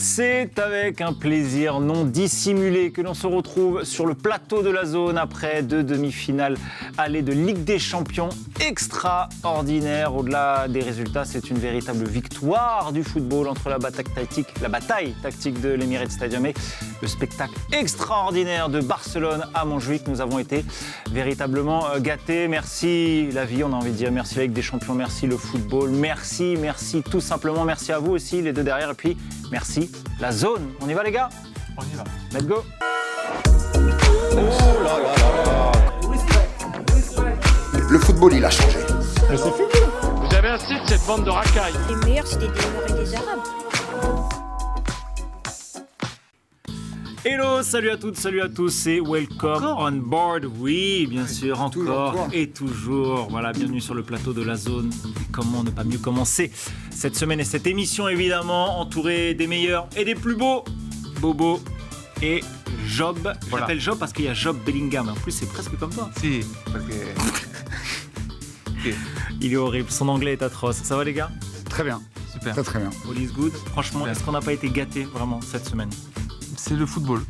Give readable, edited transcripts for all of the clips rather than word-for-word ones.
C'est avec un plaisir non dissimulé que l'on se retrouve sur le plateau de la zone après 2 demi-finales aller de Ligue des Champions extraordinaires. Au-delà des résultats, c'est une véritable victoire du football entre la bataille tactique de l'Emirates Stadium et le spectacle extraordinaire de Barcelone à Montjuïc. Nous avons été véritablement gâtés. Merci la vie, on a envie de dire. Merci la Ligue des Champions, merci le football, merci tout simplement. Merci à vous aussi, les deux derrière. Et puis, merci la zone. On y va les gars ? On y va. Let's go. Le football, il a changé. Mais c'est fini. Vous avez assez de cette bande de racailles. Les meilleurs, c'était des Noirs et des Arabes. Hello, salut à toutes, salut à tous et welcome on board. Oui, bien sûr, encore et toujours. Voilà, bienvenue sur le plateau de la zone. Et comment ne pas mieux commencer cette semaine et cette émission, évidemment, entourée des meilleurs et des plus beaux. Bobo et Job. Je l'appelle Job parce qu'il y a Job Bellingham. En plus, c'est presque comme toi. Si, parce que... Okay. Il est horrible, son anglais est atroce. Ça va les gars ? Très bien. Super. Très bien. All is good. Franchement, Super. Est-ce qu'on n'a pas été gâtés vraiment cette semaine ? C'est le football,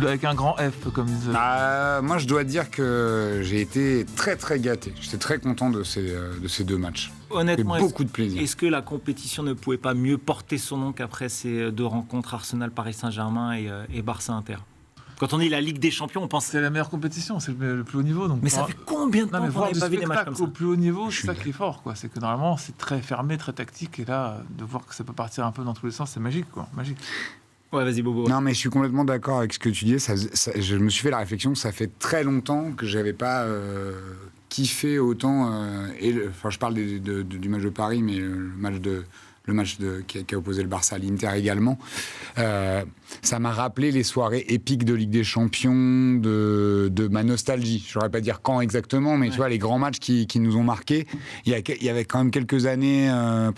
avec un grand F comme ils disent. Moi, je dois dire que j'ai été très très gâté. J'étais très content de ces deux matchs. Honnêtement, beaucoup de plaisir. Est-ce que la compétition ne pouvait pas mieux porter son nom qu'après ces deux rencontres Arsenal-Paris Saint-Germain et Barça-Inter ? Quand on dit la Ligue des Champions, on pense... C'est la meilleure compétition, c'est le plus haut niveau. Donc Mais ça fait combien de temps qu'on voir n'avait du pas vu des matchs comme spectacle ça ? au plus haut niveau, c'est ça qui est fort, quoi. C'est que normalement, c'est très fermé, très tactique. Et là, de voir que ça peut partir un peu dans tous les sens, c'est magique, quoi. Magique. Ouais, vas-y Bobo. Non, mais je suis complètement d'accord avec ce que tu dis. Je me suis fait la réflexion, ça fait très longtemps que j'avais pas kiffé autant. Je parle du match de Paris, mais le match qui a opposé le Barça à l'Inter également. Ça m'a rappelé les soirées épiques de Ligue des Champions, de ma nostalgie. Je ne saurais pas dire quand exactement, mais tu vois, les grands matchs qui nous ont marqués. Il y avait quand même quelques années,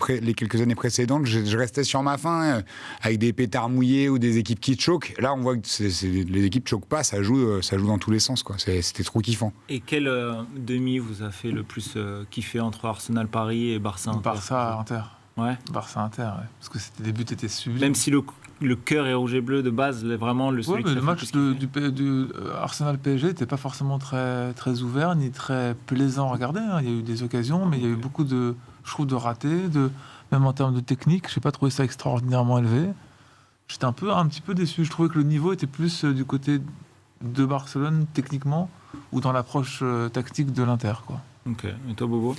les quelques années précédentes, je restais sur ma faim avec des pétards mouillés ou des équipes qui choquent. Là, on voit que les équipes ne choquent pas, ça joue dans tous les sens, quoi. C'était trop kiffant. Et quel demi vous a fait le plus kiffer entre Arsenal-Paris et Barça-Inter ? Barça-Inter. Ouais. Barça-Inter, ouais. Parce que les buts étaient sublimes. Même si le cœur est rouge et bleu de base, vraiment le Ouais, mais le match du Arsenal-PSG n'était pas forcément très, très ouvert ni très plaisant à regarder. Hein. Il y a eu des occasions, mais il y a eu beaucoup de ratés, même en termes de technique. Je n'ai pas trouvé ça extraordinairement élevé. J'étais un petit peu déçu. Je trouvais que le niveau était plus du côté de Barcelone techniquement ou dans l'approche tactique de l'Inter, quoi. Ok. Et toi, Bobo ?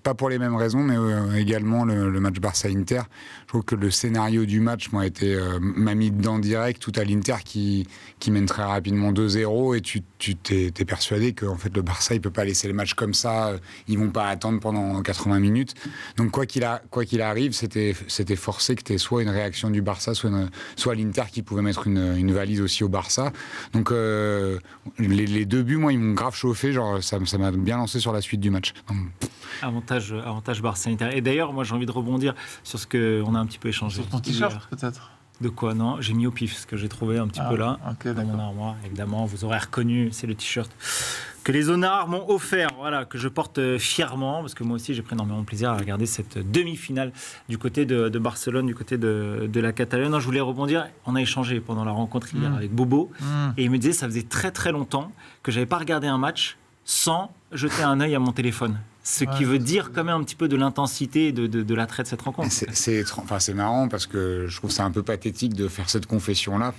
Pas pour les mêmes raisons, mais également le match Barça-Inter. Je trouve que le scénario du match m'a mis dedans direct, tout à l'Inter qui mène très rapidement 2-0, et tu t'es persuadé que en fait, le Barça, il peut pas laisser le match comme ça, ils vont pas attendre pendant 80 minutes. Donc quoi qu'il arrive, c'était forcé que tu aies soit une réaction du Barça, soit l'Inter qui pouvait mettre une valise aussi au Barça. Donc les deux buts, moi, ils m'ont grave chauffé, genre ça m'a bien lancé sur la suite du match. Donc, Avantage Barça-Inter. Et d'ailleurs, moi, j'ai envie de rebondir sur ce qu'on a un petit peu échangé. Sur ton t-shirt, peut-être. De quoi ? Non, j'ai mis au pif ce que j'ai trouvé un petit peu là, okay, dans mon armoire. Évidemment, vous aurez reconnu, c'est le t-shirt que les Zonards m'ont offert, voilà, que je porte fièrement, parce que moi aussi, j'ai pris énormément de plaisir à regarder cette demi-finale du côté de Barcelone, du côté de la Catalogne. Non, je voulais rebondir, on a échangé pendant la rencontre hier avec Bobo, et il me disait, ça faisait très très longtemps que je n'avais pas regardé un match sans jeter un œil à mon téléphone. Ce qui veut dire quand même un petit peu de l'intensité et de l'attrait de cette rencontre. C'est marrant parce que je trouve ça un peu pathétique de faire cette confession-là.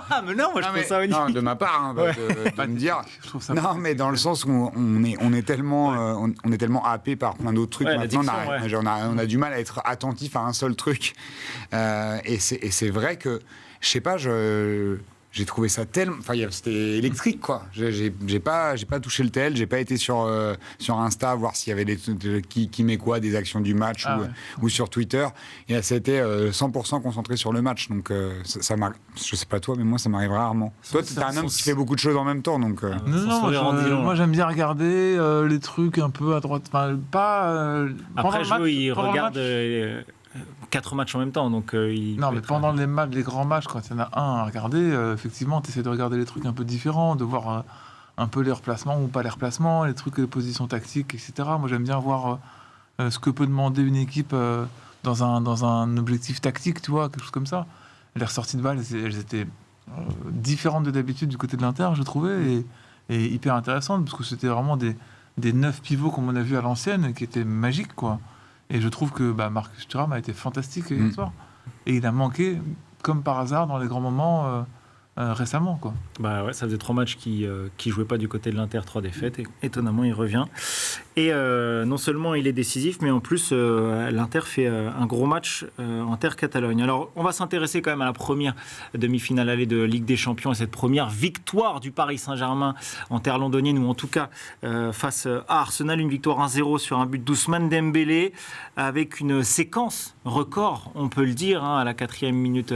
Ah, mais non, moi je trouve ça unique. Non, de ma part, hein, de me dire. Je trouve ça mais dans le sens où on est tellement happé par plein d'autres trucs. Maintenant, on a du mal à être attentif à un seul truc. Et c'est vrai que, je sais pas, j'ai trouvé ça tellement... Enfin, c'était électrique, quoi. J'ai pas touché le tel, j'ai pas été sur Insta voir s'il y avait qui met quoi, des actions du match ou sur Twitter. Et c'était 100% concentré sur le match. Donc, ça m'arrive... Je sais pas toi, mais moi, ça m'arrive rarement. Toi, t'es un homme qui fait beaucoup de choses en même temps, donc... moi, j'aime bien regarder les trucs un peu à droite. Enfin, pas... Après, il regarde... 4 matchs en même temps, donc non, mais pendant les grands matchs, quand il y en a un à regarder, effectivement, tu essaies de regarder les trucs un peu différents, de voir un peu les replacements ou pas les replacements, les trucs, les positions tactiques, etc. Moi, j'aime bien voir ce que peut demander une équipe dans un objectif tactique, tu vois, quelque chose comme ça. Les ressorties de balles, elles étaient différentes de d'habitude du côté de l'Inter, je trouvais, et hyper intéressantes, parce que c'était vraiment des 9 pivots comme on a vu à l'ancienne, qui étaient magiques, quoi. Et je trouve que Marcus Thuram a été fantastique hier soir. Et il a manqué, comme par hasard, dans les grands moments récemment, quoi. Bah ouais, ça faisait 3 matchs qui jouaient pas du côté de l'Inter, 3 défaites. Et étonnamment, il revient. Et non seulement il est décisif, mais en plus, l'Inter fait un gros match Inter-Catalogne. Alors, on va s'intéresser quand même à la première demi-finale allée de Ligue des Champions et cette première victoire du Paris Saint-Germain en terre londonienne, ou en tout cas face à Arsenal, une victoire 1-0 sur un but d'Ousmane Dembélé, avec une séquence record, on peut le dire, à la 4e minute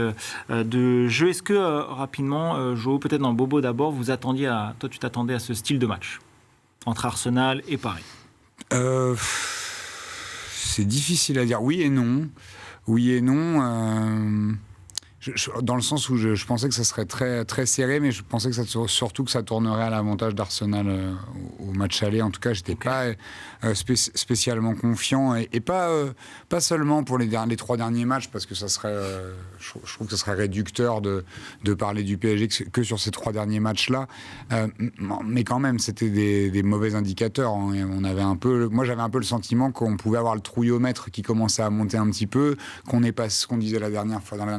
de jeu. Est-ce que, rapidement, Jo, peut-être dans Bobo d'abord, toi tu t'attendais à ce style de match entre Arsenal et Paris? C'est difficile à dire. Oui et non. Oui et non. Dans le sens où je pensais que ça serait très, très serré, mais je pensais que surtout que ça tournerait à l'avantage d'Arsenal au match aller. En tout cas, je n'étais pas spécialement confiant. Et pas seulement pour les 3 derniers matchs, parce que ça serait, je trouve que ça serait réducteur de parler du PSG que sur ces 3 derniers matchs-là. Mais quand même, c'était des mauvais indicateurs. Hein. Et moi, j'avais un peu le sentiment qu'on pouvait avoir le trouillomètre qui commençait à monter un petit peu, qu'on n'est pas ce qu'on disait la dernière fois dans la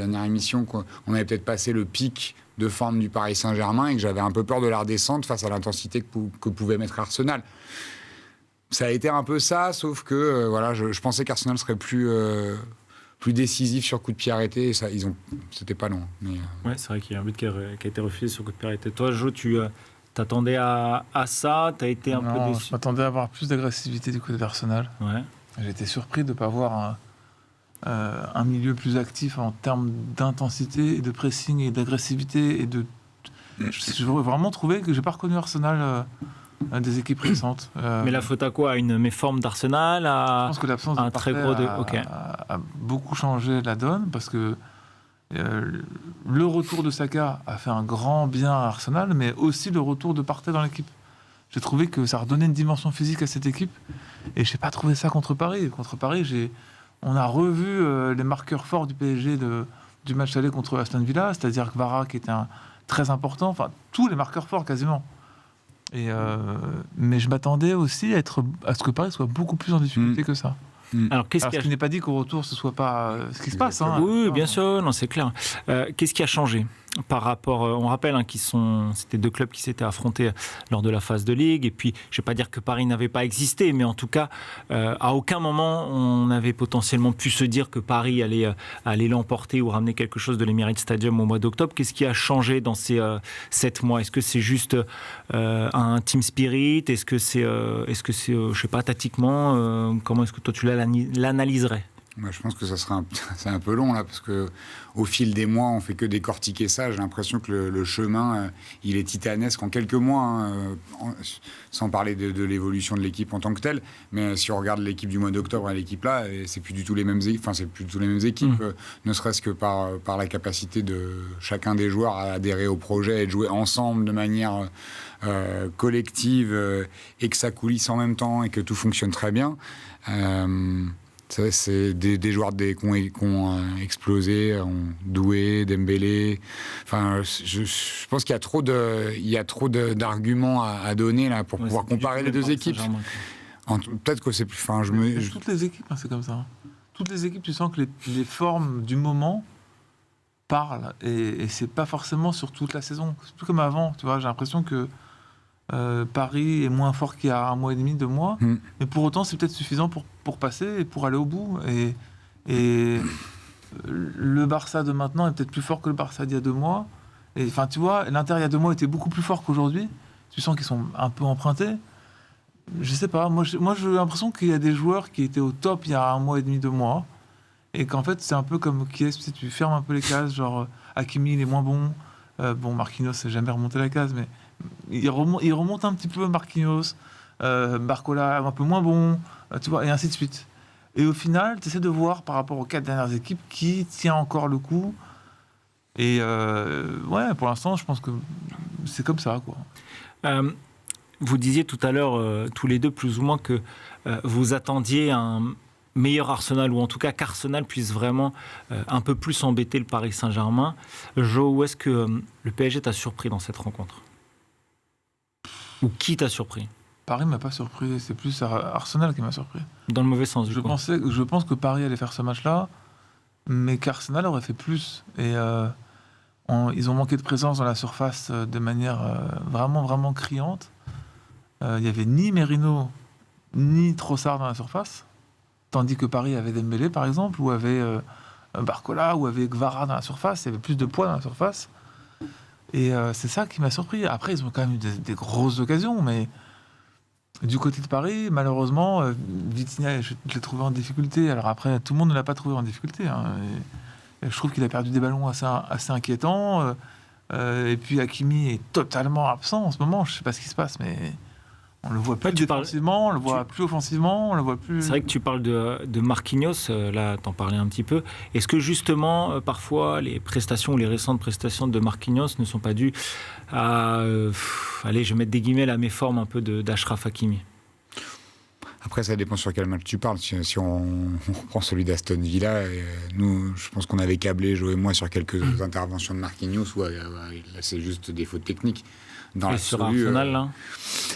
dernière émission, qu'on avait peut-être passé le pic de forme du Paris Saint-Germain et que j'avais un peu peur de la redescente face à l'intensité que pouvait mettre Arsenal. Ça a été un peu ça, sauf que je pensais qu'Arsenal serait plus décisif sur coup de pied arrêté, et ça, c'était pas long. Mais, Ouais, c'est vrai qu'il y a un but qui a été refusé sur coup de pied arrêté. Toi, Jo, tu t'attendais à ça? Tu as été un peu déçu? Je m'attendais à avoir plus d'agressivité du côté d'Arsenal. Ouais. J'ai été surpris de ne pas voir un milieu plus actif en termes d'intensité, et de pressing et d'agressivité. J'ai vraiment trouvé que j'ai pas reconnu Arsenal des équipes récentes. Mais la faute à quoi? À une méforme d'Arsenal? Je pense que l'absence un de très Partey gros a beaucoup changé la donne, parce que le retour de Saka a fait un grand bien à Arsenal, mais aussi le retour de Partey dans l'équipe. J'ai trouvé que ça redonnait une dimension physique à cette équipe, et j'ai pas trouvé ça contre Paris. Contre Paris, on a revu les marqueurs forts du PSG du match aller contre Aston Villa, c'est-à-dire que Vara qui était très important, enfin tous les marqueurs forts quasiment. Mais je m'attendais aussi à ce que Paris soit beaucoup plus en difficulté que ça. Alors, ce qui n'est pas dit qu'au retour ce soit pas ce qui se passe. Hein. Oui, bien sûr, non, c'est clair. Qu'est-ce qui a changé par rapport, on rappelle c'était 2 clubs qui s'étaient affrontés lors de la phase de Ligue, et puis je ne vais pas dire que Paris n'avait pas existé, mais en tout cas, à aucun moment on avait potentiellement pu se dire que Paris allait l'emporter ou ramener quelque chose de l'Emirates Stadium au mois d'octobre. Qu'est-ce qui a changé dans ces 7 mois? Est-ce que c'est juste un team spirit? Est-ce que c'est, je sais pas, tactiquement, comment est-ce que toi tu l'analyserais? Moi, je pense que c'est un peu long, là, parce qu'au fil des mois, on fait que décortiquer ça. J'ai l'impression que le chemin, il est titanesque en quelques mois, sans parler de l'évolution de l'équipe en tant que telle. Mais si on regarde l'équipe du mois d'octobre et l'équipe là, c'est plus du tout les mêmes équipes, ne serait-ce que par la capacité de chacun des joueurs à adhérer au projet et de jouer ensemble de manière collective, et que ça coulisse en même temps et que tout fonctionne très bien. C'est des joueurs qui ont explosé, Doué, Dembélé. Enfin, je pense qu'il y a trop d'arguments à donner là pour pouvoir comparer les 2 équipes. Peut-être que c'est plus. Toutes les équipes, c'est comme ça. Toutes les équipes, tu sens que les formes du moment parlent, et c'est pas forcément sur toute la saison. C'est plus comme avant. Tu vois, j'ai l'impression que Paris est moins fort qu'il y a 1 mois et demi, 2 mois, mais pour autant c'est peut-être suffisant pour passer et pour aller au bout, et le Barça de maintenant est peut-être plus fort que le Barça d'il y a 2 mois, et enfin tu vois, l'Inter il y a 2 mois était beaucoup plus fort qu'aujourd'hui. Tu sens qu'ils sont un peu empruntés, je sais pas, moi j'ai l'impression qu'il y a des joueurs qui étaient au top il y a 1 mois et demi, 2 mois, et qu'en fait c'est un peu comme tu fermes un peu les cases, genre Hakimi il est moins bon, Marquinhos c'est jamais remonté la case, mais il remonte un petit peu, Marquinhos, Barcola un peu moins bon, tu vois, et ainsi de suite. Et au final, tu essaies de voir par rapport aux 4 dernières équipes qui tient encore le coup. Et pour l'instant, je pense que c'est comme ça, quoi. Vous disiez tout à l'heure, tous les deux, plus ou moins, que vous attendiez meilleur Arsenal, ou en tout cas qu'Arsenal puisse vraiment un peu plus embêter le Paris Saint-Germain. Jo, où est-ce que le PSG t'a surpris dans cette rencontre ? Ou qui t'a surpris ? Paris m'a pas surpris, c'est plus Arsenal qui m'a surpris. Dans le mauvais sens, du coup. Je pense que Paris allait faire ce match-là, mais qu'Arsenal aurait fait plus. Et ils ont manqué de présence dans la surface de manière vraiment, vraiment criante. Il n'y avait ni Merino, ni Trossard dans la surface, tandis que Paris avait Dembélé, par exemple, ou avait Barcola, ou avait Gvara dans la surface. Il y avait plus de poids dans la surface. Et c'est ça qui m'a surpris. Après, ils ont quand même eu des grosses occasions, mais du côté de Paris, malheureusement, Vitinha, je l'ai trouvé en difficulté. Alors après, tout le monde ne l'a pas trouvé en difficulté. Hein. Et je trouve qu'il a perdu des ballons assez inquiétants. Et puis Hakimi est totalement absent en ce moment. Je ne sais pas ce qui se passe, mais on le voit plus défensivement, on le voit plus offensivement, on le voit plus... C'est vrai que tu parles de Marquinhos, là t'en parlais un petit peu. Est-ce que justement, parfois, les prestations ou les récentes prestations de Marquinhos ne sont pas dues à, allez, je vais mettre des guillemets, la méforme un peu d'Achraf Hakimi ? Après, ça dépend sur quel match tu parles. Si on reprend celui d'Aston Villa, nous, je pense qu'on avait câblé, Jo et moi, sur quelques interventions de Marquinhos, où là, c'est juste des fautes techniques. Dans et sur Arsenal, là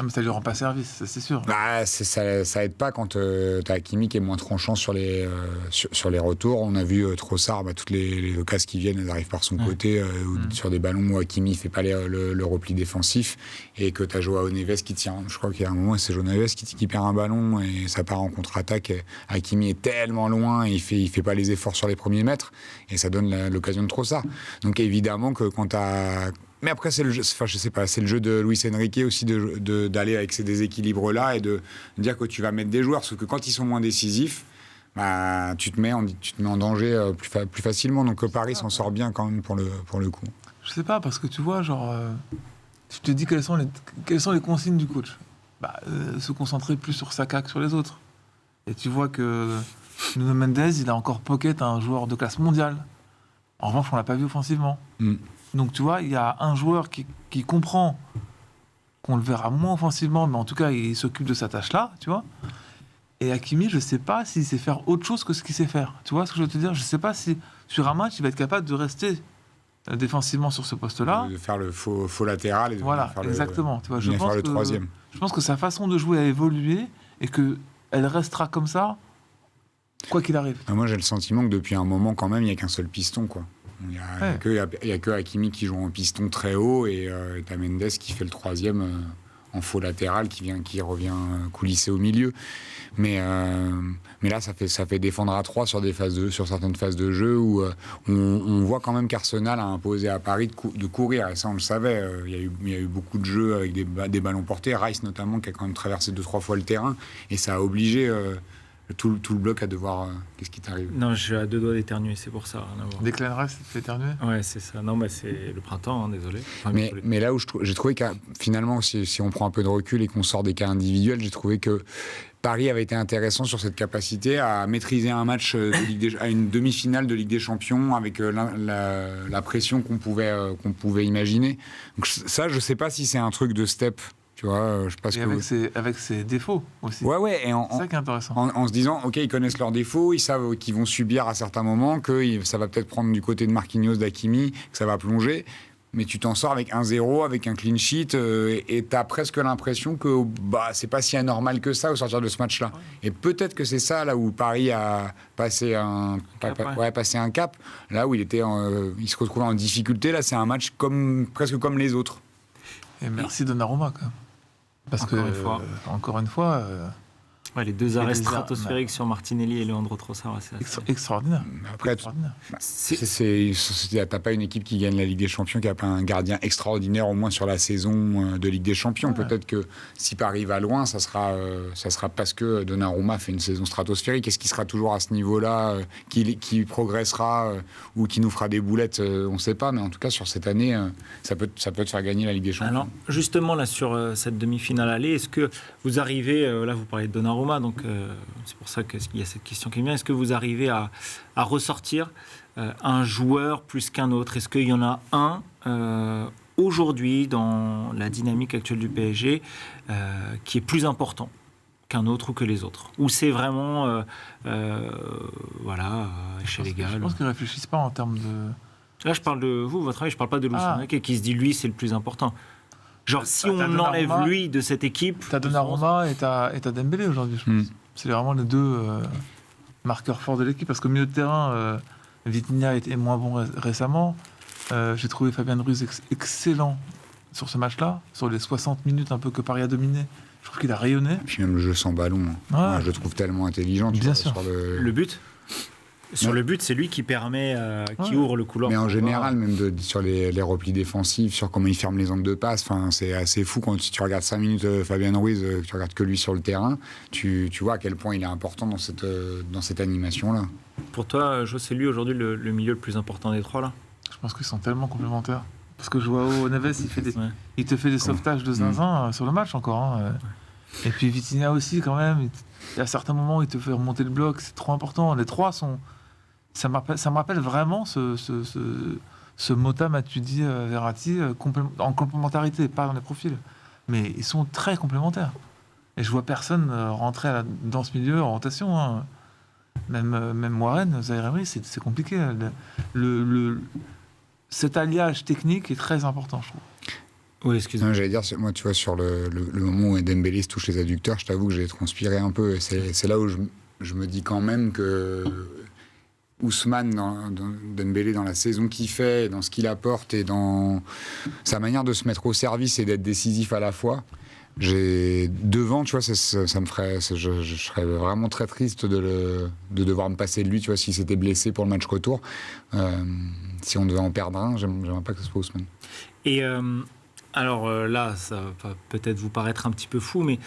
mais ça lui rend pas service, c'est sûr. Bah, ça aide pas quand t'as Hakimi qui est moins tranchant sur les retours. On a vu Trossard, toutes les occasions qui viennent, elles arrivent par son côté, sur des ballons où Hakimi fait pas le repli défensif, et que t'as Joao Neves qui tient. Je crois qu'il y a un moment, c'est Joao Neves qui perd un ballon et ça part en contre-attaque. Hakimi est tellement loin, et il fait pas les efforts sur les premiers mètres, et ça donne l'occasion de Trossard. Donc évidemment que quand t'as... Mais après, c'est le jeu, je sais pas, c'est le jeu de Luis Enrique aussi d'aller avec ces déséquilibres-là et de dire que tu vas mettre des joueurs, sauf que quand ils sont moins décisifs, tu te mets en danger plus facilement. Donc Paris s'en sort bien quand même pour le coup. Je sais pas, parce que tu vois, je te dis quelles sont les consignes du coach. Se concentrer plus sur Saka que sur les autres. Et tu vois que Nuno Mendes, il a encore pocket un joueur de classe mondiale. En revanche, on l'a pas vu offensivement. Donc, tu vois, il y a un joueur qui comprend qu'on le verra moins offensivement, mais en tout cas, il s'occupe de sa tâche-là, tu vois. Et Hakimi, je ne sais pas s'il sait faire autre chose que ce qu'il sait faire. Tu vois ce que je veux te dire ? Je ne sais pas si, sur un match, il va être capable de rester défensivement sur ce poste-là. De faire le faux latéral. Et de voilà, faire exactement. Tu vois, je faire le troisième. Je pense que sa façon de jouer a évolué et qu'elle restera comme ça, quoi qu'il arrive. Moi, j'ai le sentiment que depuis un moment, quand même, il n'y a qu'un seul piston, quoi. Il n'y a que Hakimi qui joue en piston très haut, et t'as Mendes qui fait le troisième en faux latéral, qui revient coulisser au milieu. Mais là, ça fait défendre à 3 sur certaines phases de jeu où on voit quand même qu'Arsenal a imposé à Paris de courir. Et ça, on le savait. Il y a eu beaucoup de jeux avec des ballons portés. Rice, notamment, qui a quand même traversé 2-3 fois le terrain. Et ça a obligé... Tout le bloc à devoir... qu'est-ce qui t'arrive ? Non, je suis à 2 doigts d'éternuer, c'est pour ça. Declan Rice, ça te fait éternuer ? Ouais, c'est ça. Non, c'est le printemps, hein, désolé. Enfin, mais là où j'ai trouvé que finalement, si on prend un peu de recul et qu'on sort des cas individuels, j'ai trouvé que Paris avait été intéressant sur cette capacité à maîtriser un match à une demi-finale de Ligue des Champions avec la pression qu'on pouvait imaginer. Donc ça, je ne sais pas si c'est un truc de step. Tu vois, je pense avec ses défauts aussi. Ouais, et c'est ça qui est intéressant. En se disant, ok, ils connaissent leurs défauts, ils savent qu'ils vont subir à certains moments, que ça va peut-être prendre du côté de Marquinhos, d'Hakimi, que ça va plonger, mais tu t'en sors avec 1-0, avec un clean sheet, et t'as presque l'impression que c'est pas si anormal que ça au sortir de ce match-là. Et peut-être que c'est ça là où Paris a passé un cap, là où il se retrouvait en difficulté. Là, c'est un match presque comme les autres. Et merci Donnarumma, quand même. Parce encore une fois, les deux arrêts stratosphériques sur Martinelli et Leandro Trossard, c'est extraordinaire. Après, t'as pas une équipe qui gagne la Ligue des Champions qui a pas un gardien extraordinaire, au moins sur la saison de Ligue des Champions. Ouais. Peut-être que si Paris va loin, ça sera parce que Donnarumma fait une saison stratosphérique. Est-ce qu'il sera toujours à ce niveau-là, qui progressera ou qui nous fera des boulettes, on ne sait pas. Mais en tout cas, sur cette année, ça peut te faire gagner la Ligue des Champions. Alors, justement, là, sur cette demi-finale aller, est-ce que vous arrivez, là, vous parlez de Donnarumma, donc c'est pour ça qu'il y a cette question qui vient. Est-ce que vous arrivez à ressortir un joueur plus qu'un autre ? Est-ce qu'il y en a un aujourd'hui dans la dynamique actuelle du PSG qui est plus important qu'un autre ou que les autres? Ou c'est vraiment, échelle égale? Je pense qu'ils ne réfléchissent pas en termes de... Là, je parle de vous, votre avis, je parle pas de Luis Enrique qui se dit, lui, c'est le plus important. Genre, si on enlève lui de cette équipe... T'as Donnarumma et t'as Dembélé aujourd'hui, je pense. C'est vraiment les deux marqueurs forts de l'équipe. Parce qu'au milieu de terrain, Vitinha est moins bon récemment. J'ai trouvé Fabien Ruiz excellent sur ce match-là. Sur les 60 minutes un peu que Paris a dominé. Je trouve qu'il a rayonné. Puis même le jeu sans ballon, moi, je le trouve tellement intelligent. Bien sûr. Sur le but Sur le but, c'est lui qui permet, qui ouvre le couloir. Mais en général, même sur les replis défensifs, sur comment il ferme les angles de passe, c'est assez fou quand tu regardes 5 minutes Fabien Ruiz, que tu regardes que lui sur le terrain, tu vois à quel point il est important dans cette animation-là. Pour toi, Jo, c'est lui aujourd'hui le milieu le plus important des trois, là? Je pense qu'ils sont tellement complémentaires. Parce que Joao Neves, il te fait des sauvetages de zinzin sur le match encore. Hein. Et puis Vitinha aussi, quand même. À certains moments, il te fait remonter le bloc. C'est trop important. Les trois sont... Ça me rappelle vraiment ce Mota, Matuidi, Verratti en complémentarité, pas dans les profils. Mais ils sont très complémentaires. Et je vois personne rentrer dans ce milieu en rotation. Hein. Même Warren, Zaïre Emery, c'est compliqué. Cet alliage technique est très important, je trouve. Oui, excusez-moi. J'allais dire, moi, tu vois, sur le moment où Dembélé se touche les adducteurs, je t'avoue que j'ai transpiré un peu. Et c'est là où je me dis quand même que Ousmane, dans Dembélé, dans la saison qu'il fait, dans ce qu'il apporte et dans sa manière de se mettre au service et d'être décisif à la fois, devant, tu vois, ça me ferait, je serais vraiment très triste de devoir me passer de lui, tu vois, s'il s'était blessé pour le match retour. Si on devait en perdre un, j'aimerais pas que ce soit Ousmane. Et alors là, ça va peut-être vous paraître un petit peu fou, mais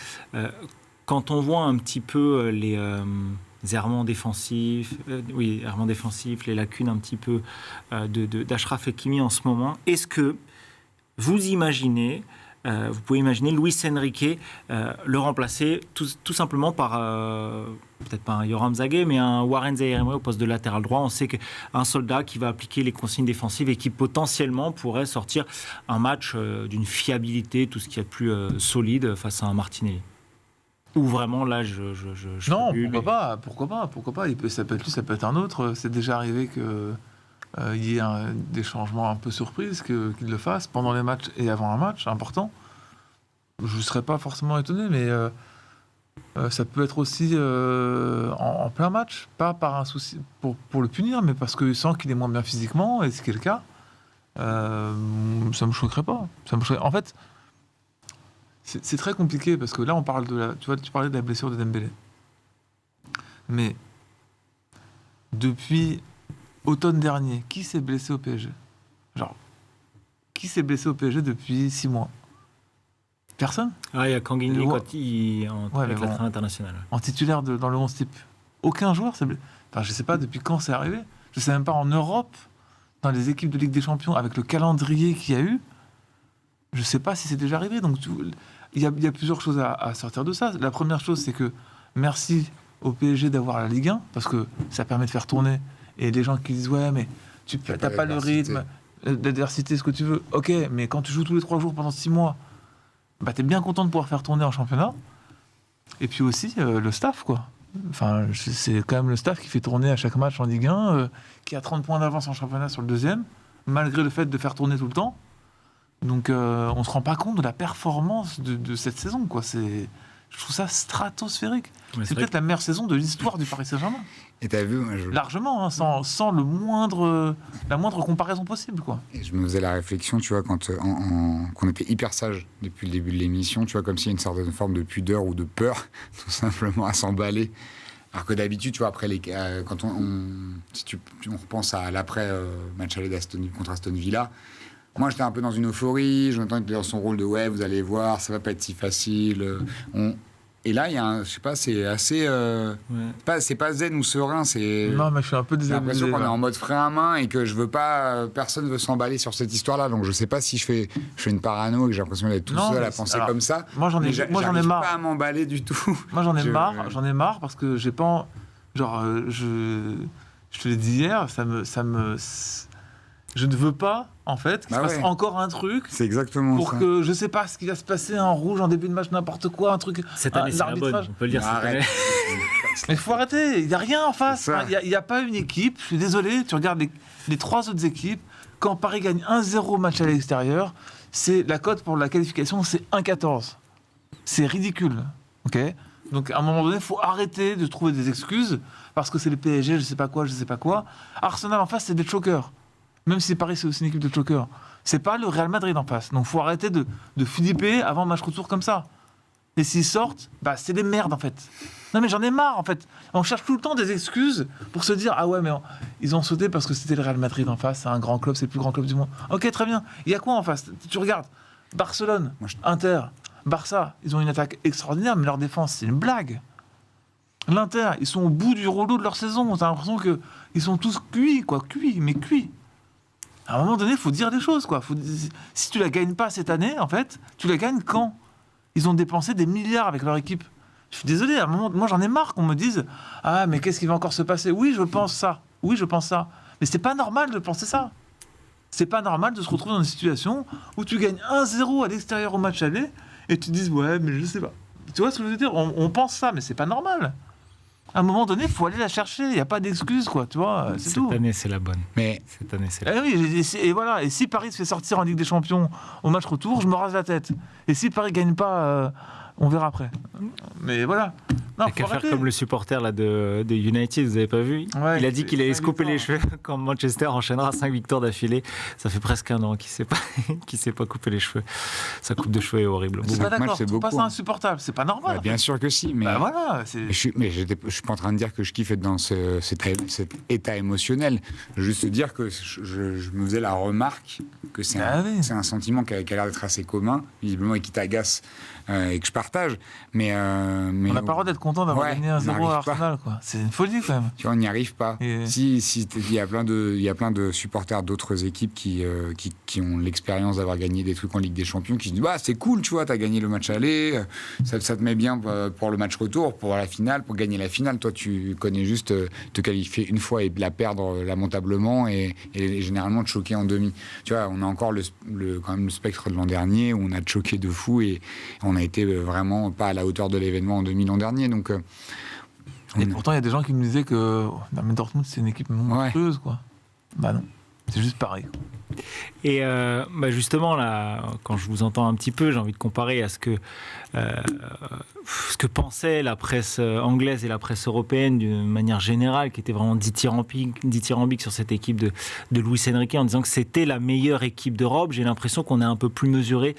quand on voit un petit peu les errements défensifs, les lacunes un petit peu d'Achraf Hakimi en ce moment, est-ce que vous imaginez... vous pouvez imaginer Luis Enrique le remplacer tout simplement par, peut-être pas un Yoram Zagué, mais un Warren Zaïre Emery au poste de latéral droit. On sait qu'un soldat qui va appliquer les consignes défensives et qui potentiellement pourrait sortir un match d'une fiabilité, tout ce qu'il y a de plus solide face à un Martinelli. Ou vraiment là, non, pourquoi pas. Ça peut être lui, ça peut être un autre. C'est déjà arrivé que... il y a des changements un peu surprises qu'il le fasse pendant les matchs et avant un match important. Je ne serais pas forcément étonné, mais ça peut être aussi en plein match, pas par un souci pour le punir, mais parce qu'il sent qu'il est moins bien physiquement, et ce qui est le cas, ça ne me choquerait pas. En fait, c'est très compliqué, parce que là, on parle tu parlais de la blessure de Dembélé. Mais depuis... automne dernier, qui s'est blessé au PSG? Qui s'est blessé au PSG depuis 6 mois? Personne. Il y a Kanguini avec la trêve internationale. En titulaire dans le 11 type. Aucun joueur s'est blessé. Enfin, je ne sais pas depuis quand c'est arrivé. Je ne sais même pas en Europe, dans les équipes de Ligue des Champions, avec le calendrier qu'il y a eu, je ne sais pas si c'est déjà arrivé. Donc, il y a plusieurs choses à sortir de ça. La première chose, c'est que merci au PSG d'avoir la Ligue 1, parce que ça permet de faire tourner. Et les gens qui disent, ouais, mais tu n'as pas le rythme, l'adversité, ce que tu veux. Ok, mais quand tu joues tous les 3 jours pendant 6 mois, bah, tu es bien content de pouvoir faire tourner en championnat. Et puis aussi, le staff, quoi. Enfin, c'est quand même le staff qui fait tourner à chaque match en Ligue 1, qui a 30 points d'avance en championnat sur le deuxième, malgré le fait de faire tourner tout le temps. Donc, on ne se rend pas compte de la performance de cette saison, quoi. Je trouve ça stratosphérique. Ouais, c'est peut-être la meilleure saison de l'histoire du Paris Saint-Germain. Et t'as vu, largement, hein, sans la moindre comparaison possible, quoi. Et je me faisais la réflexion, tu vois, quand qu'on était hyper sage depuis le début de l'émission, tu vois, comme s'il y a une certaine forme de pudeur ou de peur, tout simplement, à s'emballer. Alors que d'habitude, tu vois, après quand on repense à l'après match aller contre Aston Villa. Moi, j'étais un peu dans une euphorie. J'entends qu'il était dans son rôle de ouais, vous allez voir, ça va pas être si facile. Et là, il y a je sais pas, c'est assez. C'est pas zen ou serein. Non, mais je suis un peu désabusé. J'ai l'impression qu'on est en mode frein à main et que je veux pas. Personne veut s'emballer sur cette histoire-là. Donc, je sais pas si je fais une parano et que j'ai l'impression d'être tout seul à penser comme ça. Moi, j'en ai marre. Pas à m'emballer du tout. Moi, j'en ai marre parce que j'ai pas. Genre, je te l'ai dit hier, ça me. Je ne veux pas, en fait, qu'il se passe encore un truc. C'est exactement pour ça. que je sais pas ce qui va se passer en rouge en début de match, n'importe quoi, un truc. Cette année, c'est la bonne, on peut le dire. Arrête. Mais il faut arrêter, il n'y a rien en face. C'est ça. Il n'y a pas une équipe, je suis désolé, tu regardes les 3 autres équipes, quand Paris gagne 1-0 au match à l'extérieur, c'est la cote pour la qualification, c'est 1,14. C'est ridicule, ok ? Donc à un moment donné, il faut arrêter de trouver des excuses, parce que c'est le PSG, je sais pas quoi. Arsenal en face, c'est des chokers. Même si Paris, c'est aussi une équipe de chokers. C'est pas le Real Madrid en face. Donc il faut arrêter de flipper avant un match retour comme ça. Et s'ils sortent, bah c'est des merdes en fait. Non mais j'en ai marre en fait. On cherche tout le temps des excuses pour se dire ah ouais mais ils ont sauté parce que c'était le Real Madrid en face, c'est un grand club, c'est le plus grand club du monde. Ok très bien. Il y a quoi en face ? Tu regardes Barcelone, Inter, Barça, ils ont une attaque extraordinaire mais leur défense c'est une blague. L'Inter, ils sont au bout du rouleau de leur saison. T'as l'impression que ils sont tous cuits. À un moment donné, il faut dire des choses quoi. Si tu la gagnes pas cette année en fait, tu la gagnes quand ? Ils ont dépensé des milliards avec leur équipe. Je suis désolé, à un moment, moi j'en ai marre qu'on me dise « Ah, mais qu'est-ce qui va encore se passer ?» Oui, je pense ça. Mais c'est pas normal de penser ça. C'est pas normal de se retrouver dans une situation où tu gagnes 1-0 à l'extérieur au match aller et tu te dis « Ouais, mais je sais pas. » Tu vois ce que je veux dire ? On pense ça, mais c'est pas normal. À un moment donné, il faut aller la chercher. Il n'y a pas d'excuse, quoi. Tu vois, c'est tout. Cette année, c'est la bonne. Mais Cette année, c'est la bonne. Oui, et voilà. Et si Paris se fait sortir en Ligue des Champions au match retour, je me rase la tête. Et si Paris gagne pas, on verra après. Mais voilà. Non, Il n'y a qu'à faire comme le supporter là, de United, vous n'avez pas vu ? Ouais, Il a dit qu'il allait se couper les victoires. cheveux quand Manchester enchaînera 5 victoires d'affilée. Ça fait presque un an qu'il ne s'est pas coupé les cheveux. Sa coupe de cheveux est horrible. C'est pas Moi, d'accord. c'est Tu passes beaucoup, à insupportable. C'est pas normal. bah, bien sûr que si, mais Bah voilà. je suis pas en train de dire que je kiffe être dans cet état émotionnel. Juste dire que je me faisais la remarque que c'est c'est un sentiment qui a l'air d'être assez commun, visiblement, et qui t'agace et que je partage. Mais On n'a pas le droit d'être content d'avoir gagné 1-0 à Arsenal, quoi. C'est une folie quand même. tu vois, on n'y arrive pas. Et- Si il y a plein de supporters d'autres équipes qui ont l'expérience d'avoir gagné des trucs en Ligue des Champions, qui se disent bah c'est cool, tu vois, t'as gagné le match aller, ça te met bien pour le match retour, pour la finale, pour gagner la finale. Toi, tu connais juste te qualifier une fois et la perdre lamentablement et généralement te choquer en demi. Tu vois, on a encore quand même le spectre de l'an dernier où on a choqué de fou et on a été vraiment pas à la hauteur de l'événement en demi l'an dernier. Donc Et pourtant, il y a des gens qui me disaient que mais Dortmund, c'est une équipe monstrueuse, quoi. Bah non. C'est juste pareil. Et justement, là, quand je vous entends un petit peu, j'ai envie de comparer à ce que pensait la presse anglaise et la presse européenne d'une manière générale, qui était vraiment dithyrambique sur cette équipe de Luis Enrique, en disant que c'était la meilleure équipe d'Europe. J'ai l'impression qu'on est un peu plus mesuré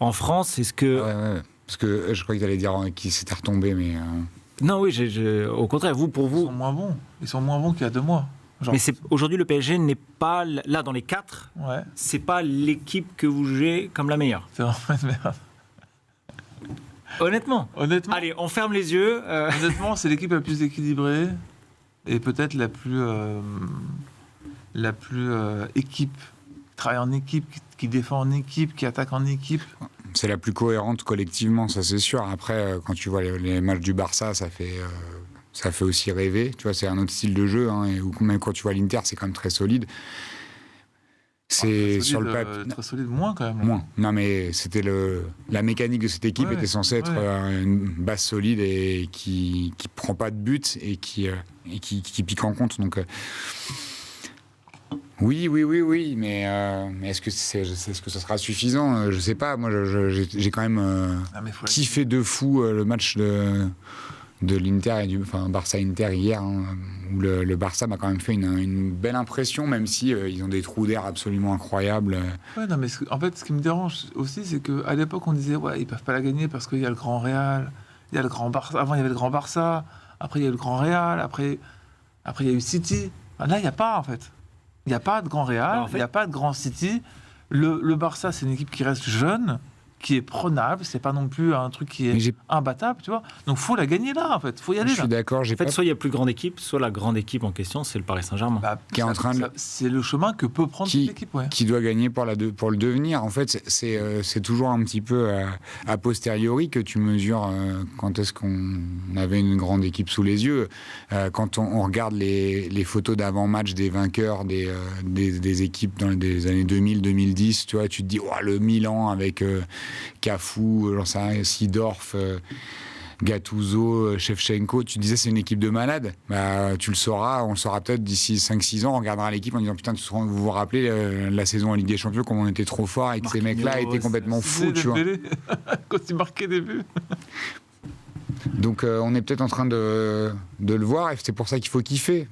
en France. Est-ce que... ouais. Parce que je crois que tu allais dire qu'il s'était retombé, mais... Non, oui, au contraire, pour Ils vous... sont moins bons. Ils sont moins bons qu'il y a 2 mois. Genre, Mais aujourd'hui, le PSG n'est pas, là, dans les 4, ouais, c'est pas l'équipe que vous jugez comme la meilleure. c'est vraiment une merde. Honnêtement. Honnêtement, Allez, on ferme les yeux. honnêtement, c'est l'équipe la plus équilibrée et peut-être la plus équipe, qui travaille en équipe, qui défend en équipe, qui attaque en équipe. C'est la plus cohérente collectivement, ça c'est sûr. Après, quand tu vois les matchs du Barça, ça fait aussi rêver. Tu vois, c'est un autre style de jeu. Hein, et même quand tu vois l'Inter, c'est quand même très solide. C'est sur le papier. Très solide, moins quand même. Moins. Non, mais c'était la mécanique de cette équipe était censée être une base solide et qui prend pas de but et qui pique en compte. Donc oui, mais est-ce que ça sera suffisant ? Je sais pas. Moi, j'ai quand même kiffé de fou le match de l'Inter et Barça-Inter hier, hein, où le Barça m'a quand même fait une belle impression, même si ils ont des trous d'air absolument incroyables. Ouais, non, mais en fait, ce qui me dérange aussi, c'est qu'à l'époque, on disait ouais, ils peuvent pas la gagner parce qu'il y a le Grand Real, il y a le Grand Barça. Avant, il y avait le Grand Barça, après, il y a eu le Grand Real, après il y a eu City. Là, il n'y a pas, en fait. Il n'y a pas de Grand Real, il n'y a pas de Grand City. Le Barça, c'est une équipe qui reste jeune, qui est prenable, c'est pas non plus un truc qui Mais est j'ai- imbattable, tu vois. Donc faut la gagner là, en fait, faut y aller Je là. suis d'accord, En fait, soit il y a plus grande équipe, soit la grande équipe en question, c'est le Paris Saint-Germain. Bah, qui est en train de- c'est le chemin que peut prendre Qui- cette équipe, ouais. qui doit gagner pour le devenir. En fait, c'est toujours un petit peu a posteriori que tu mesures quand est-ce qu'on avait une grande équipe sous les yeux. Quand on regarde les photos d'avant-match des vainqueurs des équipes dans les années 2000-2010, tu vois, tu te dis, oh, le Milan avec Cafu, j'en sais rien, Seedorf, Gattuso, Shevchenko, tu disais c'est une équipe de malades. Bah, tu le sauras, on le saura peut-être d'ici 5-6 ans, on regardera l'équipe en disant putain, vous vous rappelez la saison en Ligue des Champions, comment on était trop fort et que ces mecs-là étaient complètement fous, tu vois. Quand il marquait des buts. Donc on est peut-être en train de le voir et c'est pour ça qu'il faut kiffer.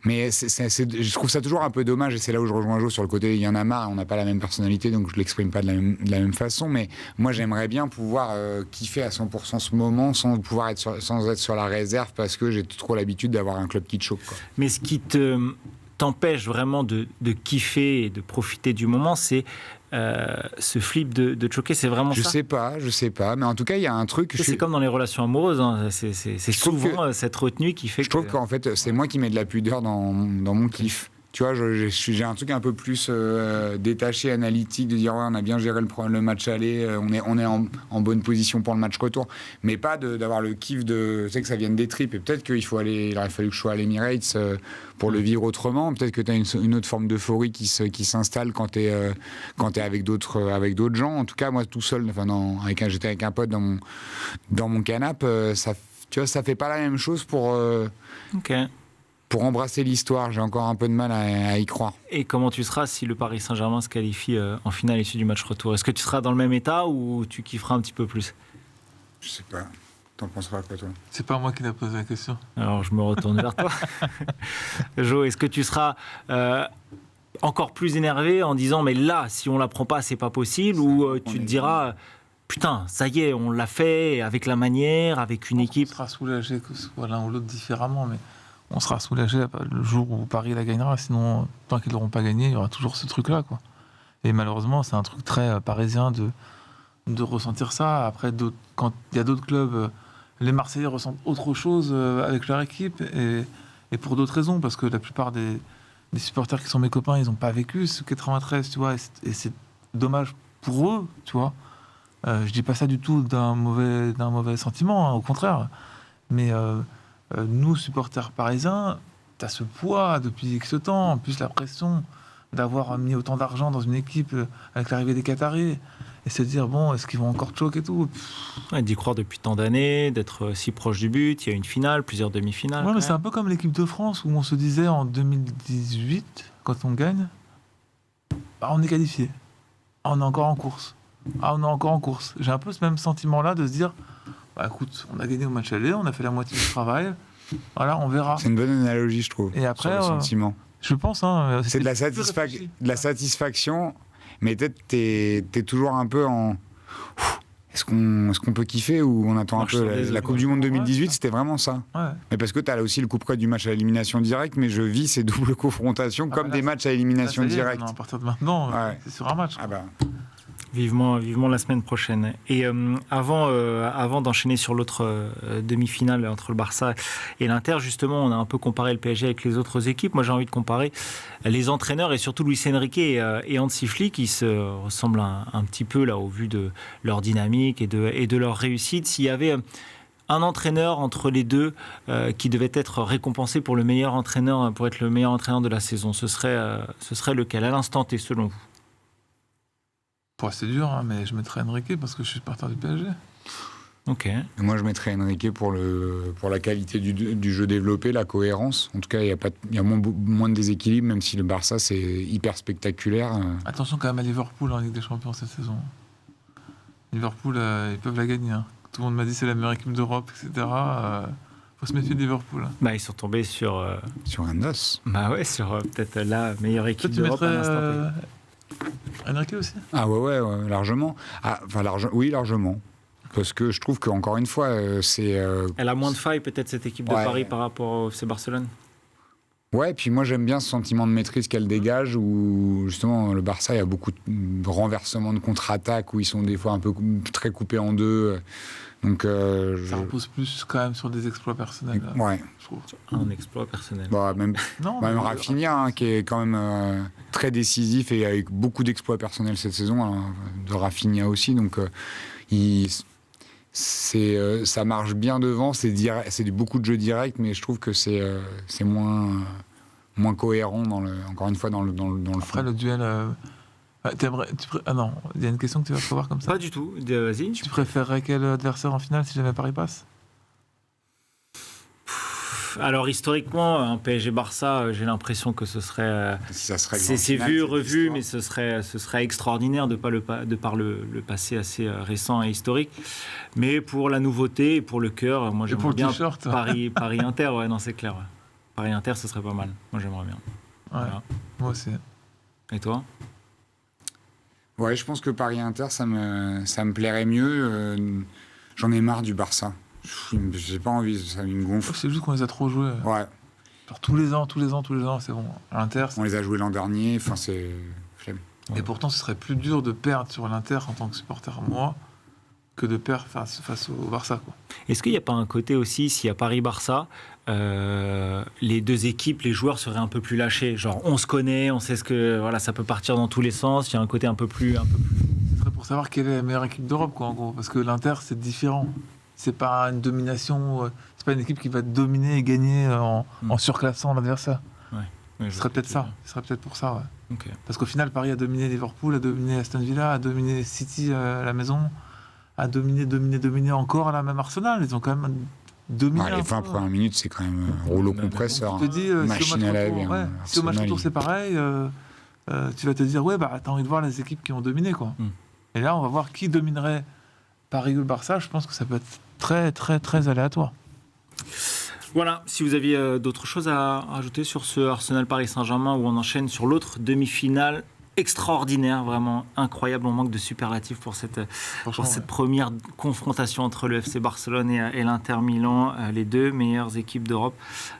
Mais je trouve ça toujours un peu dommage, et c'est là où je rejoins Jo sur le côté, il y en a marre, on n'a pas la même personnalité, donc je ne l'exprime pas de la même façon, mais moi j'aimerais bien pouvoir kiffer à 100% ce moment sans être sur la réserve, parce que j'ai trop l'habitude d'avoir un club qui te choque, quoi. Mais ce qui t'empêche vraiment de kiffer et de profiter du moment, c'est ce flip de choquer, c'est vraiment Je ça. sais pas, mais en tout cas il y a un truc... C'est comme dans les relations amoureuses, hein. C'est trouve souvent cette retenue qui fait Je trouve qu'en fait, c'est moi qui mets de la pudeur dans mon kiff. Tu vois, j'ai un truc un peu plus détaché, analytique, de dire ouais, on a bien géré le match aller, on est en bonne position pour le match retour, mais pas d'avoir le kiff de, tu sais, que ça vienne des tripes. Et peut-être il aurait fallu que je sois à l'Emirates pour le vivre autrement. Peut-être que tu as une autre forme d'euphorie qui s'installe quand tu es avec d'autres gens. En tout cas, moi tout seul, j'étais avec un pote dans mon canapé, tu vois, ça fait pas la même chose Ok. pour embrasser l'histoire. J'ai encore un peu de mal à y croire. Et comment tu seras si le Paris Saint-Germain se qualifie en finale issue du match retour? Est-ce que tu seras dans le même état ou tu kifferas un petit peu plus? Je sais pas. T'en penseras quoi, toi? C'est pas moi qui n'ai posé la question. Alors je me retourne vers toi. Jo, est-ce que tu seras encore plus énervé en disant mais là, si on la prend pas, c'est pas possible, ou tu te diras putain, ça y est, on l'a fait avec la manière, avec une équipe? On sera soulagé que ce soit l'un ou l'autre différemment, mais on sera soulagé le jour où Paris la gagnera. Sinon, tant qu'ils l'auront pas gagné, il y aura toujours ce truc-là, quoi. Et malheureusement, c'est un truc très parisien de ressentir ça. Après, quand il y a d'autres clubs, les Marseillais ressentent autre chose avec leur équipe, et pour d'autres raisons, parce que la plupart des supporters qui sont mes copains, ils n'ont pas vécu ce 93, tu vois, et c'est dommage pour eux, tu vois. Je dis pas ça du tout d'un mauvais sentiment, hein, au contraire. Mais nous, supporters parisiens, t'as ce poids depuis X temps, en plus la pression d'avoir mis autant d'argent dans une équipe avec l'arrivée des Qataris, et se dire, bon, est-ce qu'ils vont encore choquer et tout? Ouais, d'y croire depuis tant d'années, d'être si proche du but, il y a une finale, plusieurs demi-finales. Ouais, mais c'est un peu comme l'équipe de France, où on se disait en 2018, quand on gagne, bah, on est qualifié. Ah, on est encore en course. On est encore en course. J'ai un peu ce même sentiment-là de se dire, bah écoute, on a gagné au match aller, on a fait la moitié du travail, voilà, on verra. C'est une bonne analogie, je trouve. Et après, sur le sentiment. Je pense, hein, C'est de la, plus réfléchi. de la satisfaction, mais peut-être t'es toujours un peu en... Est-ce qu'on peut kiffer, ou on attend un Marche peu sur les la œufs, Coupe du Monde Ouais, 2018, ça. c'était vraiment ça. Ouais. Mais parce que tu as là aussi le coup près du match à élimination directe, mais je vis ces doubles confrontations comme bah là, des matchs à Là, élimination ça y est, directe. maintenant, à partir de maintenant, Ouais. c'est sur un match. Ah bah, Vivement la semaine prochaine. Et avant d'enchaîner sur l'autre demi-finale entre le Barça et l'Inter, justement, on a un peu comparé le PSG avec les autres équipes. Moi, j'ai envie de comparer les entraîneurs, et surtout Luis Enrique et Hansi Flick, qui se ressemblent un petit peu là au vu de leur dynamique et de leur réussite. S'il y avait un entraîneur entre les deux qui devait être récompensé pour être le meilleur entraîneur de la saison, ce serait lequel à l'instant T, selon vous? C'est dur, hein, mais je mettrais Enrique parce que je suis partant du PSG. Ok. moi, je mettrais Enrique pour la qualité du jeu développé, la cohérence. En tout cas, il y a moins de déséquilibre, même si le Barça, c'est hyper spectaculaire. Attention quand même à Liverpool en Ligue des Champions cette saison. Liverpool, ils peuvent la gagner. Hein. Tout le monde m'a dit c'est la meilleure équipe d'Europe, etc. Faut se méfier de Liverpool. Hein. Bah, ils sont tombés sur Sur un os. sur peut-être la meilleure Toi, équipe tu d'Europe à l'instant T. mettrais Enrique aussi? Ah ouais, largement. Oui, largement. Parce que je trouve qu'encore une fois, c'est... Elle a moins de failles peut-être cette équipe de Ouais. Paris par rapport au FC Barcelone. Ouais, puis moi j'aime bien ce sentiment de maîtrise qu'elle dégage, où justement le Barça, il y a beaucoup de renversements de contre-attaque, où ils sont des fois un peu très coupés en deux. Donc, Ça repose plus quand même sur des exploits personnels, ouais. je trouve. Un exploit personnel. Bah, même Non, même mais- Rafinha, hein, qui est quand même très décisif et avec beaucoup d'exploits personnels cette saison, hein, de Rafinha aussi. Donc, ça marche bien devant, c'est beaucoup de jeux directs, mais je trouve que c'est moins cohérent, encore une fois, dans le Après, fond. le duel... Ah non, il y a une question que tu vas savoir comme ça. Pas du tout. Vas-y. Tu préférerais quel adversaire en finale si jamais Paris passe? Alors historiquement, un PSG-Barça, j'ai l'impression que ce serait... Si ça serait C'est grand final, vu, cette revu, histoire. mais ce serait extraordinaire de par le passé assez récent et historique. Mais pour la nouveauté et pour le cœur, moi Et pour j'aimerais le bien t-shirt. Paris-Inter, ouais, non, c'est clair. Ouais. Paris-Inter, ce serait pas mal. Moi j'aimerais bien. Ouais, Voilà. moi aussi. Et toi? Ouais, je pense que Paris-Inter, ça me plairait mieux. J'en ai marre du Barça. J'ai pas envie, ça me gonfle. C'est juste qu'on les a trop joués. Ouais, Genre tous les ans, c'est bon. À l'Inter, on les a joués l'an dernier, enfin c'est... flemme. et pourtant, ce serait plus dur de perdre sur l'Inter en tant que supporter, moi, que de perdre face au Barça, quoi. Est-ce qu'il n'y a pas un côté aussi, s'il y a Paris-Barça, les deux équipes, les joueurs seraient un peu plus lâchés? Genre, on se connaît, on sait ce que... Voilà, ça peut partir dans tous les sens. Il y a un côté un peu plus... Ce serait pour savoir quelle est la meilleure équipe d'Europe, quoi, en gros. Parce que l'Inter, c'est différent. C'est pas une domination, c'est pas une équipe qui va dominer et gagner en surclassant l'adversaire. Ouais, Ce serait peut-être ça. Ce serait peut-être pour ça, ouais. Ok. Parce qu'au final, Paris a dominé Liverpool, a dominé Aston Villa, a dominé City à la maison, a dominé encore à la même Arsenal. Ils ont quand même dominé. Ouais, les 20 premières minutes, c'est quand même rouleau compresseur. Je te dis, Machine à laver. si au match retour c'est pareil, tu vas te dire, ouais, bah t'as envie de voir les équipes qui ont dominé, quoi. Et là, on va voir qui dominerait Paris ou le Barça. Je pense que ça peut être très, très, très aléatoire. Voilà, si vous aviez d'autres choses à rajouter sur ce Arsenal-Paris Saint-Germain où on enchaîne sur l'autre demi-finale extraordinaire, vraiment incroyable, on manque de superlatifs pour cette première confrontation entre le FC Barcelone et l'Inter Milan, les deux meilleures équipes d'Europe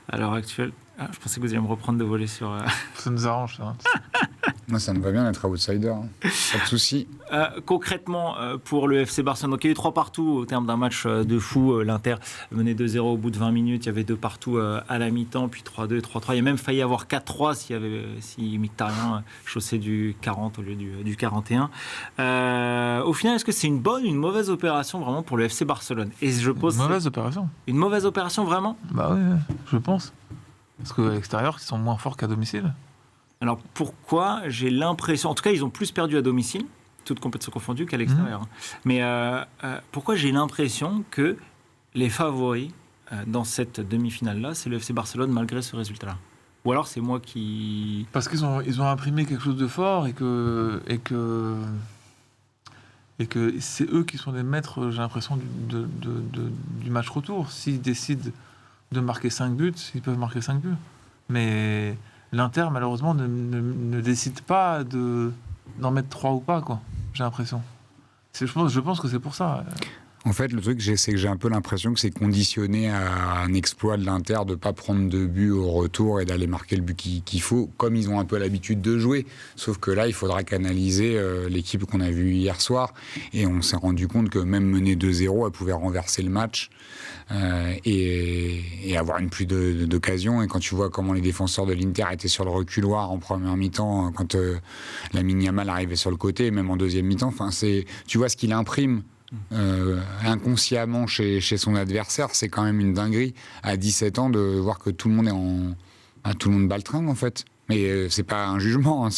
à l'heure actuelle. Ah, je pensais que vous alliez me reprendre de voler sur... Ça nous arrange, ça. Moi, ça me va bien d'être outsider. Hein. Pas de souci. Concrètement, pour le FC Barcelone, donc il y a eu 3 partout au terme d'un match de fou. L'Inter menait 2-0 au bout de 20 minutes. Il y avait 2 partout à la mi-temps, puis 3-2, 3-3. Il y a même failli avoir 4-3 si Mkhitaryan chaussait du 40 au lieu du 41. Au final, est-ce que c'est une bonne ou une mauvaise opération vraiment pour le FC Barcelone? Et je pose Une mauvaise opération. Une mauvaise opération vraiment? Bah oui, je pense. Parce qu'à l'extérieur, ils sont moins forts qu'à domicile. Alors pourquoi j'ai l'impression, en tout cas ils ont plus perdu à domicile, toutes compétitions confondues, qu'à l'extérieur. Mais pourquoi j'ai l'impression que les favoris dans cette demi-finale-là, c'est le FC Barcelone malgré ce résultat-là? Ou alors c'est moi qui... Parce qu'ils ont imprimé quelque chose de fort et que c'est eux qui sont les maîtres, j'ai l'impression, du match retour. S'ils décident de marquer 5 buts, ils peuvent marquer 5 buts. Mais l'Inter, malheureusement, ne décide pas d'en mettre 3 ou pas, quoi. J'ai l'impression. Je pense que c'est pour ça. En fait, le truc, c'est que j'ai un peu l'impression que c'est conditionné à un exploit de l'Inter de ne pas prendre de but au retour et d'aller marquer le but qu'il faut, comme ils ont un peu l'habitude de jouer. Sauf que là, il faudra canaliser l'équipe qu'on a vue hier soir. Et on s'est rendu compte que même menée 2-0, elle pouvait renverser le match et avoir une pluie d'occasions. Et quand tu vois comment les défenseurs de l'Inter étaient sur le reculoir en première mi-temps, quand Lamine Yamal arrivait sur le côté, et même en deuxième mi-temps, tu vois ce qu'il imprime inconsciemment chez son adversaire, c'est quand même une dinguerie à 17 ans de voir que tout le monde tout le monde baltringue en fait. Mais c'est pas un jugement, hein,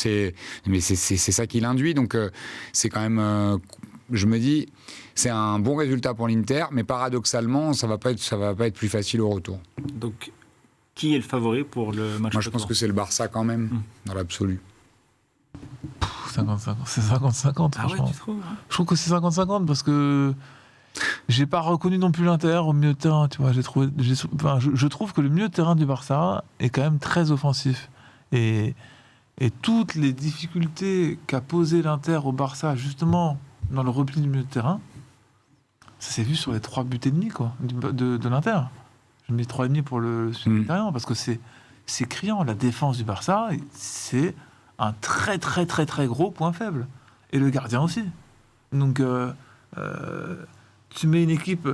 mais c'est ça qui l'induit. Donc c'est quand même, je me dis, c'est un bon résultat pour l'Inter, mais paradoxalement, ça va pas être plus facile au retour. Donc qui est le favori pour le match? Moi, je pense que c'est le Barça quand même, dans l'absolu. 50-50, c'est 50-50, Ah ouais, franchement. tu trouves, hein? Je trouve que c'est 50-50 parce que j'ai pas reconnu non plus l'Inter au milieu de terrain, tu vois. Je trouve que le milieu de terrain du Barça est quand même très offensif. Et toutes les difficultés qu'a posé l'Inter au Barça, justement, dans le repli du milieu de terrain, ça s'est vu sur les 3 buts et demi, quoi, de l'Inter. Je mets 3,5 pour le Sud-Méditerranéen, parce que c'est criant. La défense du Barça, c'est un très, très, très, très gros point faible. Et le gardien aussi. Donc, tu mets une équipe,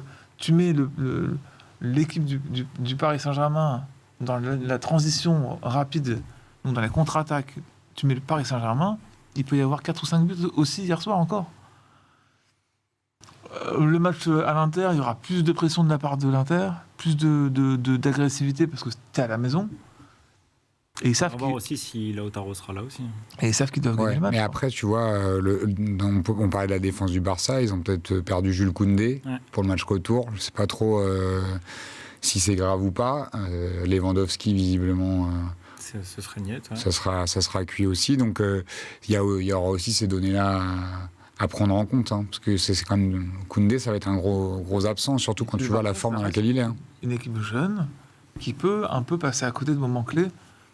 l'équipe du Paris Saint-Germain dans la transition rapide, donc dans la contre-attaque, tu mets le Paris Saint-Germain, il peut y avoir 4 ou 5 buts aussi hier soir encore. Le match à l'Inter, il y aura plus de pression de la part de l'Inter, plus d'agressivité parce que tu es à la maison. Et ils savent on va voir aussi si Lautaro sera là aussi. Et ils savent qu'ils doivent gagner le match. Mais après, tu vois, on parlait de la défense du Barça, ils ont peut-être perdu Jules Koundé pour le match retour. Je ne sais pas trop si c'est grave ou pas. Lewandowski, visiblement, ce serait niet. Ouais. Ça sera cuit aussi. Donc, il y aura aussi ces données-là à prendre en compte. Parce que c'est quand même... Koundé, ça va être un gros absent, surtout quand tu vois la forme dans laquelle il est. Une équipe jeune qui peut un peu passer à côté de moments clés,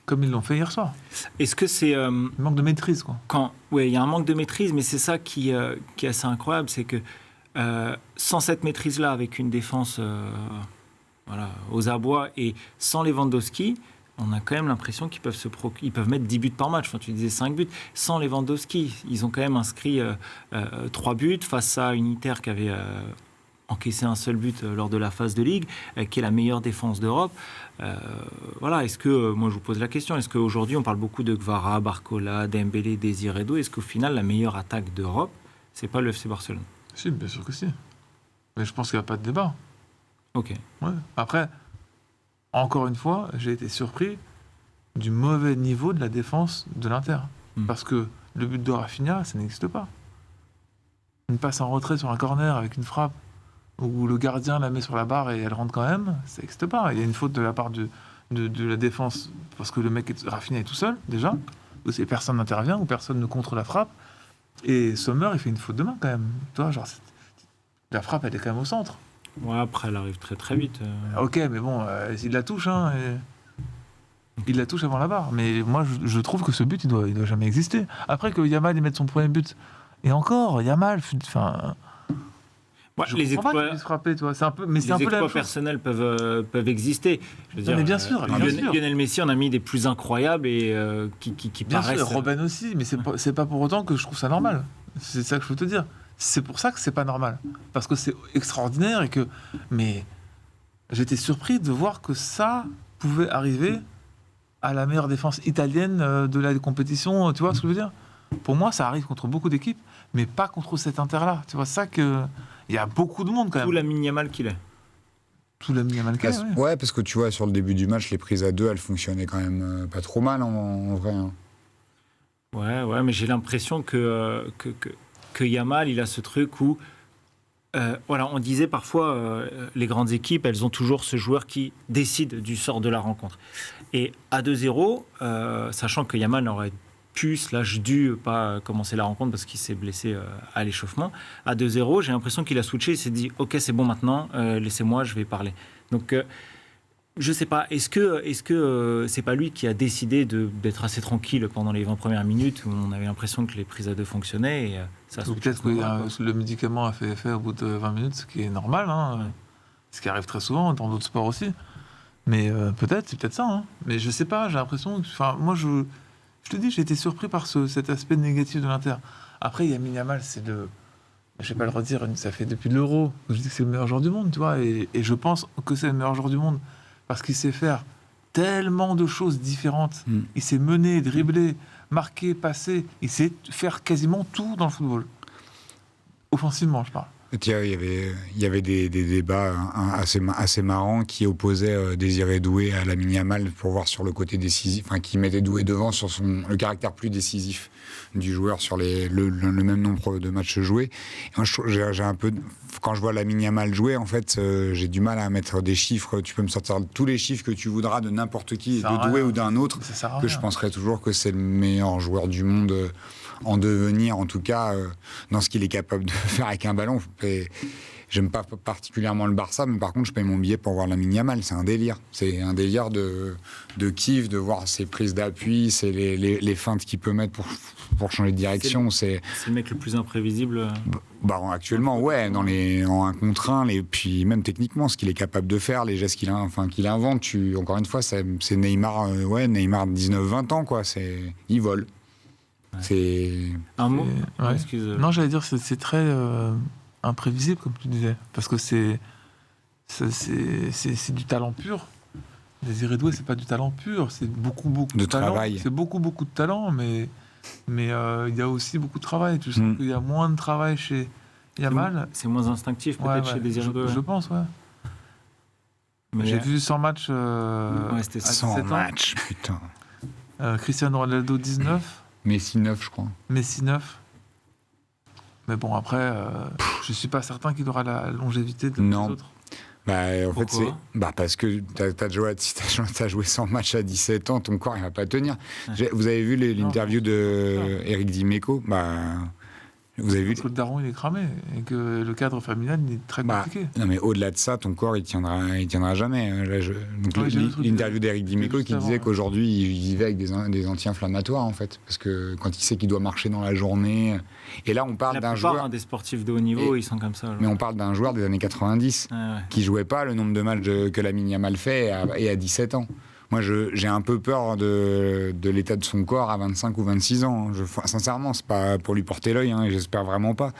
comme ils l'ont fait hier soir. Est-ce que c'est... un manque de maîtrise, quoi. Oui, il y a un manque de maîtrise, mais c'est ça qui est assez incroyable, c'est que sans cette maîtrise-là, avec une défense aux abois, et sans Lewandowski, on a quand même l'impression qu'ils peuvent mettre 10 buts par match. Enfin, tu disais 5 buts. Sans Lewandowski, ils ont quand même inscrit 3 buts face à une Inter qui avait... encaissé un seul but lors de la phase de Ligue, qui est la meilleure défense d'Europe. Est-ce que, moi je vous pose la question, est-ce qu'aujourd'hui on parle beaucoup de Kvara, Barcola, Dembélé, Désiré Doué, est-ce qu'au final la meilleure attaque d'Europe, c'est pas le FC Barcelone? Si, bien sûr que si. Mais je pense qu'il n'y a pas de débat. Ok. Ouais. Après, encore une fois, j'ai été surpris du mauvais niveau de la défense de l'Inter. Parce que le but de Rafinha, ça n'existe pas. Une passe en retrait sur un corner avec une frappe, où le gardien la met sur la barre et elle rentre quand même, ça n'existe pas. Il y a une faute de la part de la défense, parce que le mec, Rafinha, est tout seul, déjà, ou personne n'intervient, ou personne ne contre la frappe, et Sommer, il fait une faute de main, quand même. Toi, genre, la frappe, elle est quand même au centre. Ouais, après, elle arrive très très vite. Ok, mais bon, il la touche, hein, il la touche avant la barre. Mais moi, je trouve que ce but, il doit jamais exister. Après que Yamal, il mette son premier but, et encore, Yamal, enfin... Ouais, les exploits frapper, toi. C'est un peu, mais les c'est un peu exploits personnels peuvent exister. Je veux dire, mais bien sûr, Lionel Messi en a mis des plus incroyables et qui bien paraissent... sûr, Robben aussi, mais c'est pas pour autant que je trouve ça normal. C'est ça que je veux te dire. C'est pour ça que c'est pas normal. Parce que c'est extraordinaire et que... Mais j'étais surpris de voir que ça pouvait arriver à la meilleure défense italienne de la compétition. Tu vois ce que je veux dire? Pour moi, ça arrive contre beaucoup d'équipes, mais pas contre cet Inter-là. Tu vois, ça que... Il y a beaucoup de monde quand même. Tout Lamine Yamal qu'il est. Tout Lamine Yamal qu'il est, oui. Ouais, parce que tu vois, sur le début du match, les prises à deux, elles fonctionnaient quand même pas trop mal en vrai. Hein. Ouais, mais j'ai l'impression que Yamal, il a ce truc où... on disait parfois, les grandes équipes, elles ont toujours ce joueur qui décide du sort de la rencontre. Et à 2-0, sachant que Yamal n'aurait dû pas commencer la rencontre parce qu'il s'est blessé à l'échauffement. À 2-0, j'ai l'impression qu'il a switché, il s'est dit « Ok, c'est bon maintenant, laissez-moi, je vais parler ». Donc, je sais pas, est-ce que c'est pas lui qui a décidé d'être assez tranquille pendant les 20 premières minutes où on avait l'impression que les prises à deux fonctionnaient et ça ou peut-être que le médicament a fait effet au bout de 20 minutes, ce qui est normal, hein, ce qui arrive très souvent dans d'autres sports aussi. Mais c'est peut-être ça. Hein. Mais je sais pas, j'ai l'impression que... Moi, je te dis, j'ai été surpris par cet aspect négatif de l'Inter. Après, Lamine Yamal, c'est le... Je vais pas le redire, ça fait depuis l'Euro que je dis que c'est le meilleur joueur du monde, tu vois, et je pense que c'est le meilleur joueur du monde parce qu'il sait faire tellement de choses différentes. Il sait mener, dribbler, marquer, passer. Il sait faire quasiment tout dans le football. Offensivement, je parle. Tiens, il y avait des débats assez marrants qui opposaient Désiré Doué à Lamine Yamal pour voir sur le côté décisif, enfin qui mettait Doué devant sur le caractère plus décisif du joueur sur le même nombre de matchs joués. Et moi, j'ai un peu, quand je vois Lamine Yamal jouer, en fait, j'ai du mal à mettre des chiffres. Tu peux me sortir tous les chiffres que tu voudras de n'importe qui, de Doué ou d'un autre, que je penserais toujours que c'est le meilleur joueur du monde. En devenir, en tout cas, dans ce qu'il est capable de faire avec un ballon. Et J'aime pas particulièrement le Barça, mais par contre, je paye mon billet pour voir Lamine Yamal. C'est un délire. C'est un délire de kiff, de voir ses prises d'appui, c'est les feintes qu'il peut mettre pour changer de direction. C'est le mec le plus imprévisible. Actuellement, ouais, en 1 contre 1, et puis même techniquement, ce qu'il est capable de faire, les gestes qu'il invente. Encore une fois, c'est Neymar, Neymar 19-20 ans, quoi. Il vole. Ouais. C'est un mot. Ouais. Excuse. Non, j'allais dire c'est très imprévisible, comme tu disais, parce que c'est du talent pur. Désiré Doué, c'est pas du talent pur, c'est beaucoup de talent. Travail. C'est beaucoup de talent, mais il y a aussi beaucoup de travail. Tu sens qu'il y a moins de travail chez Yamal. C'est moins instinctif peut-être chez Désiré Doué. Je pense, ouais. Mais j'ai vu 100 matchs c'était 100 matchs, putain. Cristiano Ronaldo 19. Messi 9, je crois. Messi 9. Mais bon, après, je suis pas certain qu'il aura la longévité de les autres. En fait, c'est parce que t'as joué 100 matchs à 17 ans, ton corps il va pas tenir. Ouais. Vous avez vu l'interview de Eric Dimeco? Vous avez vu que le daron il est cramé et que le cadre familial il est très compliqué. Non mais au-delà de ça, ton corps il tiendra jamais. L'interview d'Eric Dimeco qui disait qu'aujourd'hui il vivait avec des anti-inflammatoires en fait, parce que quand il sait qu'il doit marcher dans la journée. Et là on parle d'un joueur. Des sportifs de haut niveau ils sont comme ça. Mais on parle d'un joueur des années 90 qui jouait pas le nombre de matchs que Lamine Yamal fait et à 17 ans. Moi, j'ai un peu peur de l'état de son corps à 25 ou 26 ans. Sincèrement, c'est pas pour lui porter l'œil, et j'espère vraiment pas.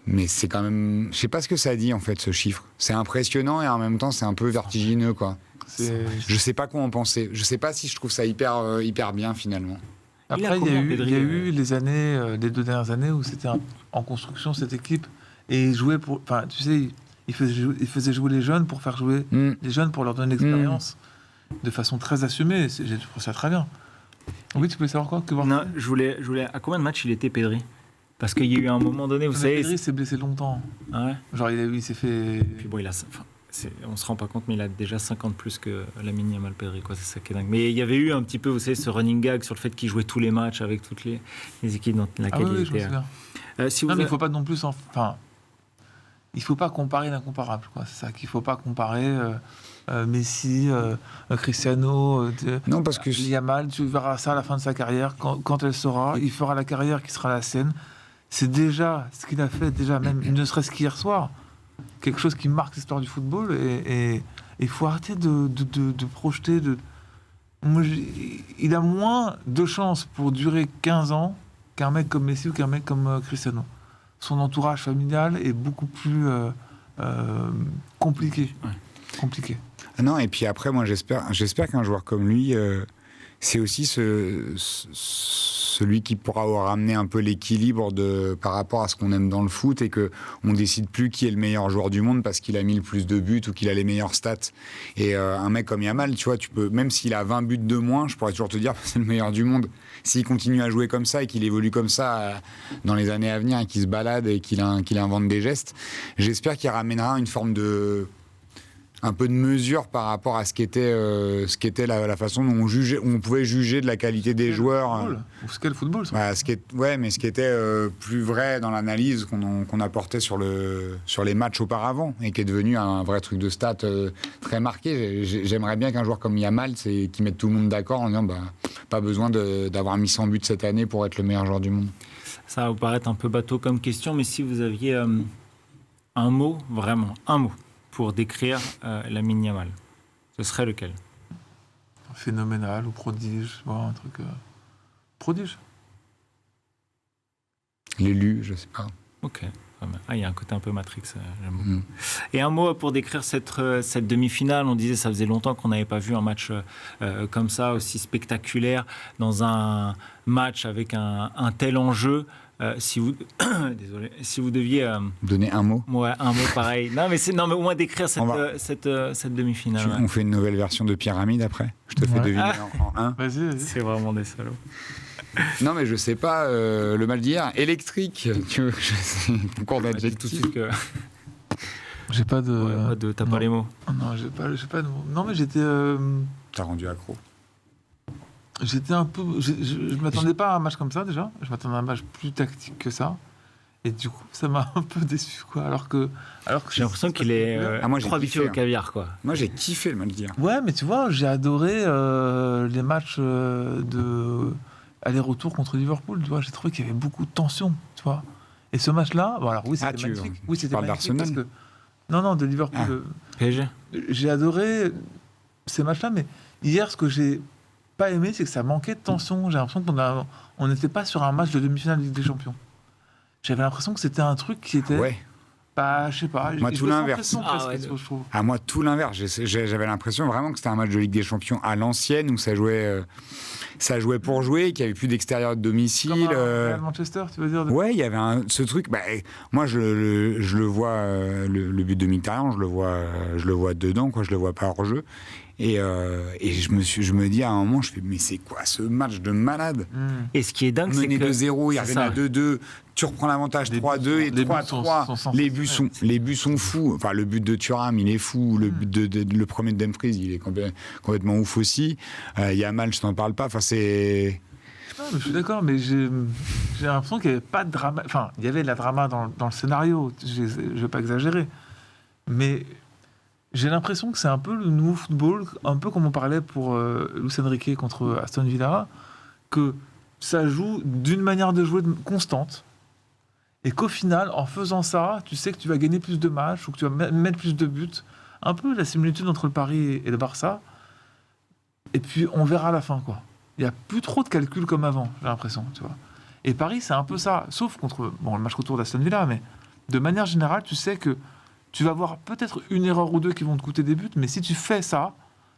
Mais c'est quand même... Je sais pas ce que ça dit, en fait, ce chiffre. C'est impressionnant et en même temps, c'est un peu vertigineux, quoi. Je sais pas quoi en penser. Je sais pas si je trouve ça hyper bien, finalement. Après, il y a eu les 2 dernières années où c'était en construction, cette équipe. Et il jouait pour... Enfin, tu sais, il faisait jouer les jeunes pour faire jouer les jeunes, pour leur donner l'expérience. De façon très assumée, je trouve ça très bien. Oui, tu peux savoir quoi Non, je voulais. À combien de matchs il était, Pedri? Parce qu'il y a eu un moment donné, vous savez. Pedri s'est blessé longtemps. Ah ouais. Genre il s'est fait. Et puis bon, on se rend pas compte, mais il a déjà 50 plus que Lamine Yamal, Pedri, quoi. C'est ça qui est dingue. Mais il y avait eu un petit peu, vous savez, ce running gag sur le fait qu'il jouait tous les matchs avec toutes les équipes dans lesquelles il était. Mais il faut pas non plus. Il faut pas comparer l'incomparable, quoi. C'est ça qu'il faut pas comparer. Messi, Cristiano, non, parce que Yamal, tu verras ça à la fin de sa carrière, quand elle sera, il fera la carrière qui sera la sienne. C'est déjà ce qu'il a fait, même ne serait-ce qu'hier soir, quelque chose qui marque l'histoire du football, et il faut arrêter de projeter. Il a moins de chances pour durer 15 ans qu'un mec comme Messi ou qu'un mec comme Cristiano. Son entourage familial est beaucoup plus compliqué. Ouais. Compliqué. Non, et puis après, moi, j'espère qu'un joueur comme lui, c'est aussi celui qui pourra ramener un peu l'équilibre par rapport à ce qu'on aime dans le foot, et qu'on ne décide plus qui est le meilleur joueur du monde parce qu'il a mis le plus de buts ou qu'il a les meilleures stats. Et un mec comme Yamal, tu vois, même s'il a 20 buts de moins, je pourrais toujours te dire que c'est le meilleur du monde. S'il continue à jouer comme ça et qu'il évolue comme ça dans les années à venir, et qu'il se balade et qu'il invente des gestes, j'espère qu'il ramènera une forme un peu de mesure par rapport à ce qu'était la façon dont on pouvait juger de la qualité des joueurs. Ce qu'est le football, ça. Ce qui était plus vrai dans l'analyse qu'on apportait sur les matchs auparavant, et qui est devenu un vrai truc de stats très marqué. J'aimerais bien qu'un joueur comme Yamal, qui mette tout le monde d'accord en disant pas besoin d'avoir mis 100 buts cette année pour être le meilleur joueur du monde. Ça va vous paraître un peu bateau comme question, mais si vous aviez un mot, vraiment, un mot, pour décrire Lamine Yamal, ce serait lequel? Phénoménal ou prodige, un truc... prodige. L'élu, je sais pas. Ok. Il y a un côté un peu Matrix, j'aime beaucoup. Et un mot pour décrire cette demi-finale. On disait, ça faisait longtemps qu'on n'avait pas vu un match comme ça, aussi spectaculaire, dans un match avec un tel enjeu. Si vous deviez donner un mot, ouais, un mot pareil. Non, mais au moins décrire cette demi-finale. On fait une nouvelle version de Pyramide après. Je te fais deviner en un. Vas-y. C'est vraiment des salauds. Non, mais je sais pas. Le mal d'hier, électrique. Tu veux concours d'adjectifs. J'ai pas de. T'as pas les mots. Non, j'ai pas de mots. Non, mais j'étais. T'as rendu accro. J'étais un peu... Je ne m'attendais pas à un match comme ça, déjà. Je m'attendais à un match plus tactique que ça. Et du coup, ça m'a un peu déçu, quoi. Alors que J'ai l'impression qu'il est moi, j'ai trop habitué kiffé, au caviar, quoi. Moi, j'ai kiffé le match d'hier. Ouais, mais tu vois, j'ai adoré les matchs de aller-retour contre Liverpool. Tu vois, j'ai trouvé qu'il y avait beaucoup de tension, tu vois. Et ce match-là, bon, alors oui, c'était magnifique. Oui, c'était parles magnifique parce d'Arsenal que non, de Liverpool. PSG. J'ai adoré ces matchs-là, mais hier, ce que j'ai pas aimé, c'est que ça manquait de tension. J'ai l'impression qu'on n'était pas sur un match de demi-finale de Ligue des Champions. J'avais l'impression que c'était un truc qui était. Ouais. Bah, je sais pas. Moi, tout l'inverse. Je trouve. Ah, moi, tout l'inverse. J'avais l'impression vraiment que c'était un match de Ligue des Champions à l'ancienne où ça jouait pour jouer, qu'il n'y avait plus d'extérieur de domicile. Comme Real Manchester, tu veux dire Ouais, il y avait ce truc. Bah, moi, je le vois, le but de Mkhitaryan, je le vois dedans, quoi. Je le vois pas hors jeu. Et je me dis à un moment, mais c'est quoi ce match de malade? Et ce qui est dingue, c'est Mené que 2-0, il revient à 2-2, tu reprends l'avantage 3-2 et 3-3. Les buts sont fous. Enfin, le but de Thuram, il est fou. Le but le premier de Dumfries, il est complètement ouf aussi. Yamal, je t'en parle pas. Enfin, c'est... Non, mais je suis d'accord, mais j'ai l'impression qu'il n'y avait pas de drama. Enfin, il y avait de la drama dans le scénario. Je ne vais pas exagérer. Mais j'ai l'impression que c'est un peu le nouveau football, un peu comme on parlait pour Luis Enrique contre Aston Villa, que ça joue d'une manière de jouer constante, et qu'au final, en faisant ça, tu sais que tu vas gagner plus de matchs, ou que tu vas mettre plus de buts. Un peu la similitude entre le Paris et le Barça. Et puis, on verra à la fin, quoi. Il n'y a plus trop de calculs comme avant, j'ai l'impression, tu vois. Et Paris, c'est un peu ça, sauf contre le match retour d'Aston Villa, mais de manière générale, tu sais que tu vas avoir peut-être une erreur ou deux qui vont te coûter des buts, mais si tu fais ça,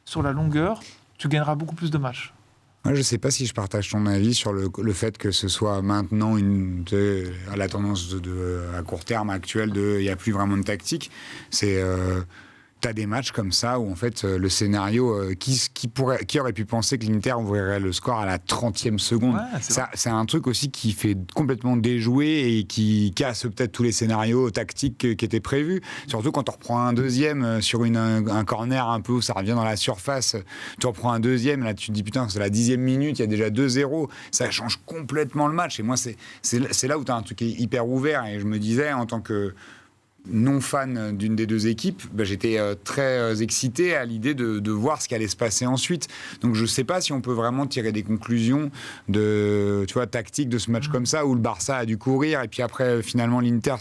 sur la longueur, tu gagneras beaucoup plus de matchs. Moi, je ne sais pas si je partage ton avis sur le fait que ce soit maintenant la tendance à court terme actuelle il n'y a plus vraiment de tactique. T'as des matchs comme ça où en fait le scénario qui aurait pu penser que l'Inter ouvrirait le score à la 30e seconde. Ouais, c'est un truc aussi qui fait complètement déjouer et qui casse peut-être tous les scénarios tactiques qui étaient prévus. Surtout quand on reprend un deuxième sur un corner un peu où ça revient dans la surface, tu reprends un deuxième, là tu te dis putain c'est la 10e minute, il y a déjà 2-0, ça change complètement le match. Et moi c'est là où tu as un truc hyper ouvert et je me disais en tant que non fan d'une des deux équipes, j'étais très excité à l'idée de voir ce qui allait se passer ensuite. Donc je ne sais pas si on peut vraiment tirer des conclusions tactiques de ce match comme ça, où le Barça a dû courir et puis après finalement l'Inter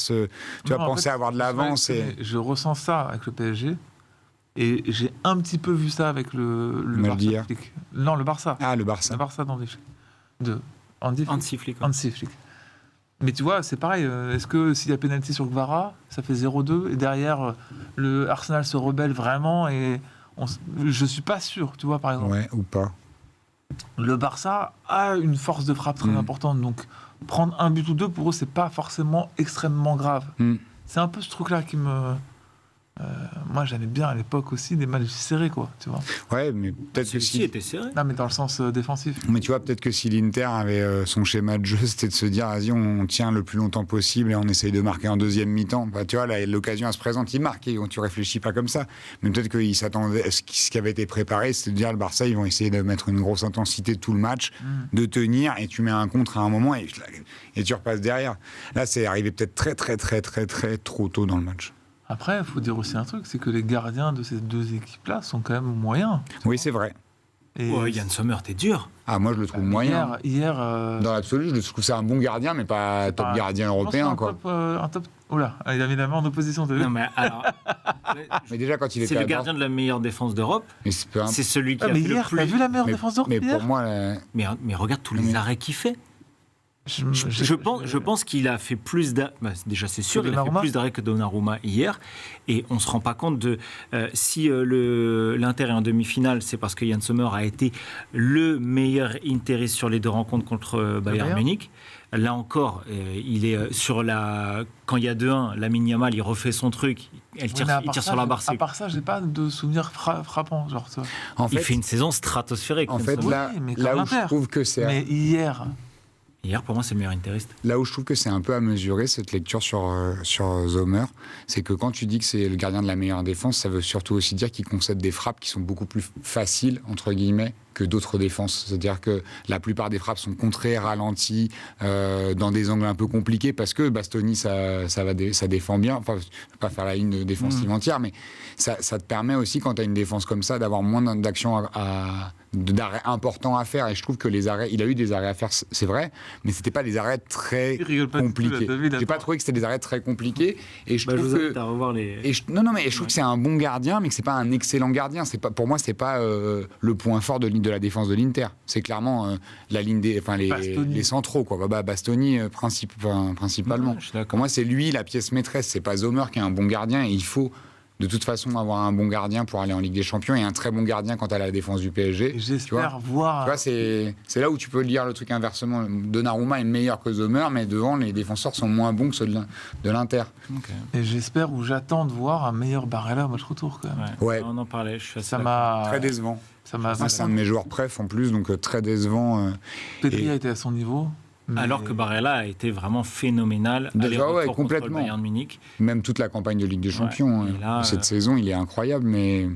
pensait avoir de l'avance. Je ressens ça avec le PSG et j'ai un petit peu vu ça avec le Barça. Non, le Barça. Ah, le Barça. Le Barça dans Hansi Flick. Mais tu vois, c'est pareil. Est-ce que s'il y a pénalty sur Kvara, ça fait 0-2 et derrière, le Arsenal se rebelle vraiment et je suis pas sûr, tu vois, par exemple. Ouais, ou pas. Le Barça a une force de frappe très importante, donc prendre un but ou deux, pour eux, c'est pas forcément extrêmement grave. C'est un peu ce truc-là qui me... moi, j'aimais bien à l'époque aussi des matchs serrés, quoi, tu vois. Ouais, mais peut-être que Celui-ci était serré. Non, mais dans le sens défensif. Mais tu vois, peut-être que si l'Inter avait son schéma de jeu, c'était de se dire, vas-y, on tient le plus longtemps possible et on essaye de marquer en deuxième mi-temps. Tu vois, là, l'occasion à se présenter, il marque et tu réfléchis pas comme ça. Mais peut-être qu'ils s'attendaient, ce qui avait été préparé, c'était de dire, le Barça, ils vont essayer de mettre une grosse intensité tout le match, de tenir, et tu mets un contre à un moment et tu repasses derrière. Là, c'est arrivé peut-être très, très, très, très, très trop tôt dans le match. Après, il faut dire aussi un truc, c'est que les gardiens de ces deux équipes-là sont quand même moyens. Oui, c'est vrai. Et Yann Sommer, t'es dur. Ah, moi, je le trouve moyen. Hier dans l'absolu, je trouve que c'est un bon gardien, mais pas top gardien européen, quoi. Un top... Oula, il a mis la main en opposition. Non, mais alors... mais déjà, quand il était c'est le gardien de la meilleure défense d'Europe. C'est celui qui a fait hier, le plus... t'as vu la meilleure défense d'Europe mais hier pour moi... Mais regarde tous les arrêts qu'il fait. Je pense qu'il a fait plus d'arrêts. Déjà, c'est sûr, il a fait plus d'arrêts que Donnarumma hier. Et on ne se rend pas compte de si l'Inter est en demi-finale, c'est parce que Yann Sommer a été le meilleur interiste sur les deux rencontres contre Bayern Munich. Là encore, il est sur la. Quand il y a 2-1, Lamine Yamal, il refait son truc. Il tire sur la barre. À part ça, j'ai pas de souvenir frappant. Genre ça. En fait, il fait une saison stratosphérique. En fait, là où je trouve que c'est. Mais hier. Hier, pour moi, c'est le meilleur interiste. Là où je trouve que c'est un peu à mesurer, cette lecture sur Sommer, c'est que quand tu dis que c'est le gardien de la meilleure défense, ça veut surtout aussi dire qu'il concède des frappes qui sont beaucoup plus faciles, entre guillemets, que d'autres défenses. C'est-à-dire que la plupart des frappes sont contrées, ralenties, dans des angles un peu compliqués, parce que Bastoni, ça défend bien. Enfin, je ne vais pas faire la ligne défensive entière, mais ça te permet aussi, quand tu as une défense comme ça, d'avoir moins d'actions d'arrêts importants à faire. Et je trouve que les arrêts, il a eu des arrêts à faire, c'est vrai, mais c'était pas des arrêts très compliqués. J'ai pas trouvé que c'était des arrêts très compliqués. Et je trouve vous que invite à revoir les... je trouve que c'est un bon gardien, mais que c'est pas un excellent gardien. C'est pas, pour moi, c'est pas le point fort de la défense de l'Inter. C'est clairement la ligne les centraux, quoi. Bastoni principalement. Je suis d'accord. Pour moi, c'est lui la pièce maîtresse. C'est pas Sommer qui est un bon gardien. Et il faut de toute façon avoir un bon gardien pour aller en Ligue des Champions et un très bon gardien quant à la défense du PSG. Et j'espère voir... Tu vois, c'est là où tu peux lire le truc inversement. Donnarumma est meilleur que Sommer, mais devant, les défenseurs sont moins bons que ceux de l'Inter. Okay. Et j'espère ou j'attends de voir un meilleur Barella au match retour, quand même. Ouais. On en parlait, je suis assez Ça d'accord. m'a... Très décevant. Ça m'a... C'est un de mes joueurs préf en plus, donc très décevant. Pedri a été à son niveau. Alors que Barella a été vraiment phénoménal. Déjà, aller-retour contre complètement. le Bayern de Munich. Même toute la campagne de Ligue des Champions. Et là, cette saison, il est incroyable, mais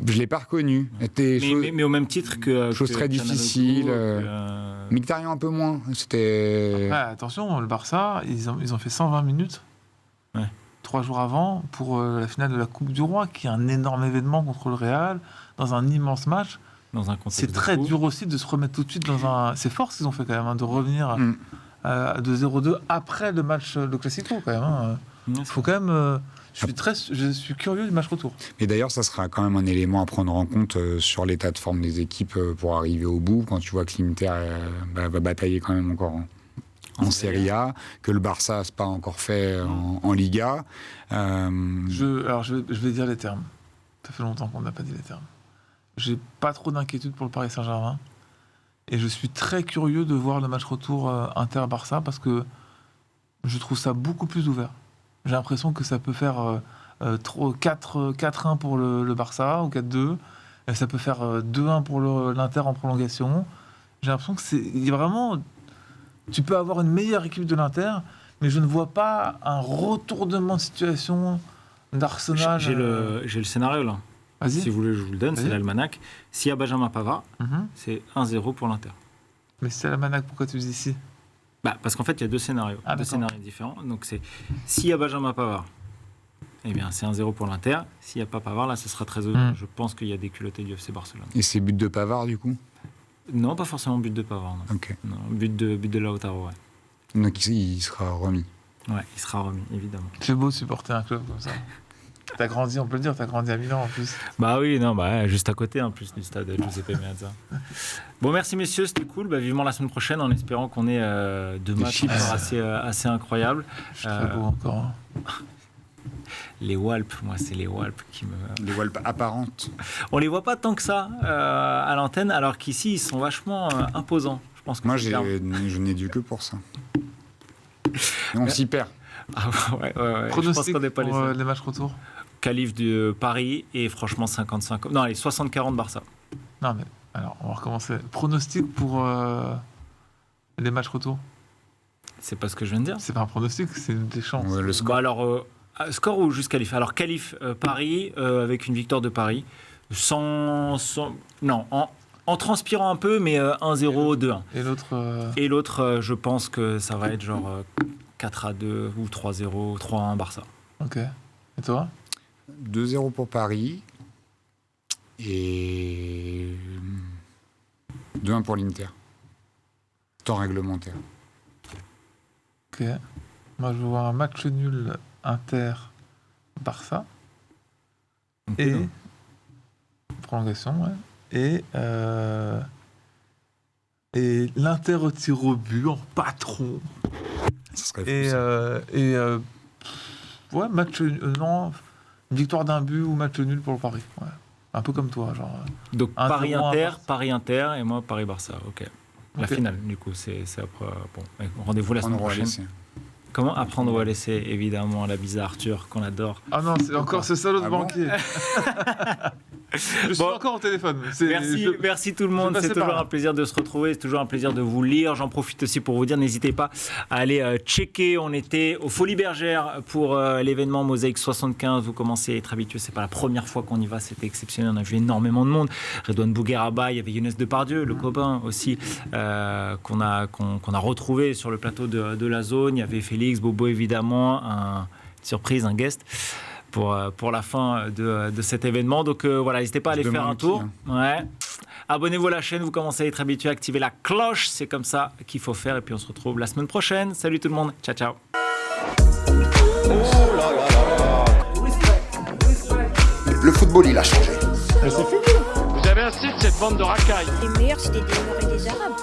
je ne l'ai pas reconnu. Mais au même titre que... Chose très difficile. Mkhitaryan un peu moins. C'était... Après, attention, le Barça, ils ont fait 120 minutes. 3 jours avant, pour la finale de la Coupe du Roi, qui est un énorme événement contre le Real, dans un immense match. Dans un contexte c'est très dur aussi de se remettre tout de suite dans un... C'est fort ce qu'ils ont fait quand même, de revenir à 2-0-2 après le match, le Classico quand même. Il faut quand même... Je suis curieux du match retour. Et d'ailleurs, ça sera quand même un élément à prendre en compte sur l'état de forme des équipes pour arriver au bout, quand tu vois que l'Inter va batailler quand même encore en Serie A, que le Barça n'a pas encore fait en Liga. Je vais dire les termes. Ça fait longtemps qu'on n'a pas dit les termes. J'ai pas trop d'inquiétude pour le Paris Saint-Germain. Et je suis très curieux de voir le match retour Inter-Barça parce que je trouve ça beaucoup plus ouvert. J'ai l'impression que ça peut faire 4-1 pour le Barça ou 4-2. Et ça peut faire 2-1 pour l'Inter en prolongation. J'ai l'impression que il y a vraiment... Tu peux avoir une meilleure équipe de l'Inter, mais je ne vois pas un retournement de situation d'Arsenal. J'ai le scénario là. Vas-y. Si vous voulez, je vous le donne, Vas-y. c'est l'almanach. S'il y a Benjamin Pavard, c'est 1-0 pour l'Inter. Mais c'est la Manac, pourquoi tu dis ici? Parce qu'en fait, il y a deux scénarios. Deux d'accord. scénarios différents. Donc, s'il y a Benjamin Pavard, eh bien, c'est 1-0 pour l'Inter. S'il n'y a pas Pavard, là, ce sera très heureux. Je pense qu'il y a des culottés du FC Barcelone. Et c'est but de Pavard, du coup? Non, pas forcément but de Pavard. Non. Ok. Non, but de Lautaro, ouais. Donc il sera remis. Ouais, il sera remis, évidemment. C'est beau de supporter un club comme ça. T'as grandi, on peut le dire, t'as grandi à Milan en plus. Bah oui, non, juste à côté en plus du stade Giuseppe Meazza. Bon, merci messieurs, c'était cool. Vivement la semaine prochaine en espérant qu'on ait deux matchs encore assez incroyables. Je suis très beau encore. Hein. Les Walpes, moi c'est les Walpes qui me... Les Walpes apparentes. On les voit pas tant que ça à l'antenne, alors qu'ici ils sont vachement imposants. Je pense que Moi, c'est je n'ai dû que pour ça. Et on s'y perd. Ah ouais. Je pense Pronostic qu'on n'est pas pour les seuls. les matchs retour. Qualif de Paris et franchement 55... Non, allez, 60-40 Barça. Non mais, alors on va recommencer. Pronostic pour les matchs retour. C'est pas ce que je viens de dire. C'est pas un pronostic, c'est des chances. Ouais, le score. Bah alors, score ou juste qualif? Alors qualif Paris avec une victoire de Paris. Non, en transpirant un peu, mais 1-0, 2-1. Et l'autre Et l'autre, je pense que ça va être genre 4-2 ou 3-0, 3-1 Barça. Ok. Et toi? 2-0 pour Paris. Et 2-1 pour l'Inter. Temps réglementaire. Ok. Moi je vois un match nul Inter-Barça. Et prolongation, ouais. Et l'Inter au tir au but en patron. Ça serait fou, ça. Ouais, match non, une victoire d'un but ou match nul pour le Paris. Ouais. Un peu comme toi, genre. Donc 1-0 Paris-Inter, Barça. Paris-Inter et moi Paris-Barça. Ok. La Ok. finale, du coup, c'est après. Bon, rendez-vous la On semaine aura prochaine. laissé. Comment apprendre ou à laisser, évidemment, la bise à Arthur qu'on adore. Ah non, c'est encore ce salaud de Ah bon banquier. Je suis encore au téléphone. Merci tout le monde. C'est toujours un plaisir de se retrouver. C'est toujours un plaisir de vous lire. J'en profite aussi pour vous dire, n'hésitez pas à aller checker. On était aux Folies Bergères pour l'événement Mosaïque 75. Vous commencez à être habitués. C'est pas la première fois qu'on y va. C'était exceptionnel. On a vu énormément de monde. Redouane Bougueraba, il y avait Younes Depardieu, le copain aussi, qu'on a retrouvé sur le plateau de la zone. Il y avait Félix, Bobo évidemment, une surprise, un guest. Pour la fin de cet événement. Donc voilà, n'hésitez pas à aller faire un tour. Ouais. Abonnez-vous à la chaîne, vous commencez à être habitué à activer la cloche. C'est comme ça qu'il faut faire. Et puis on se retrouve la semaine prochaine. Salut tout le monde. Ciao, ciao. Le football, il a changé. Vous avez assez de cette bande de racailles. Les meilleurs, c'était des Noirs et des Arabes.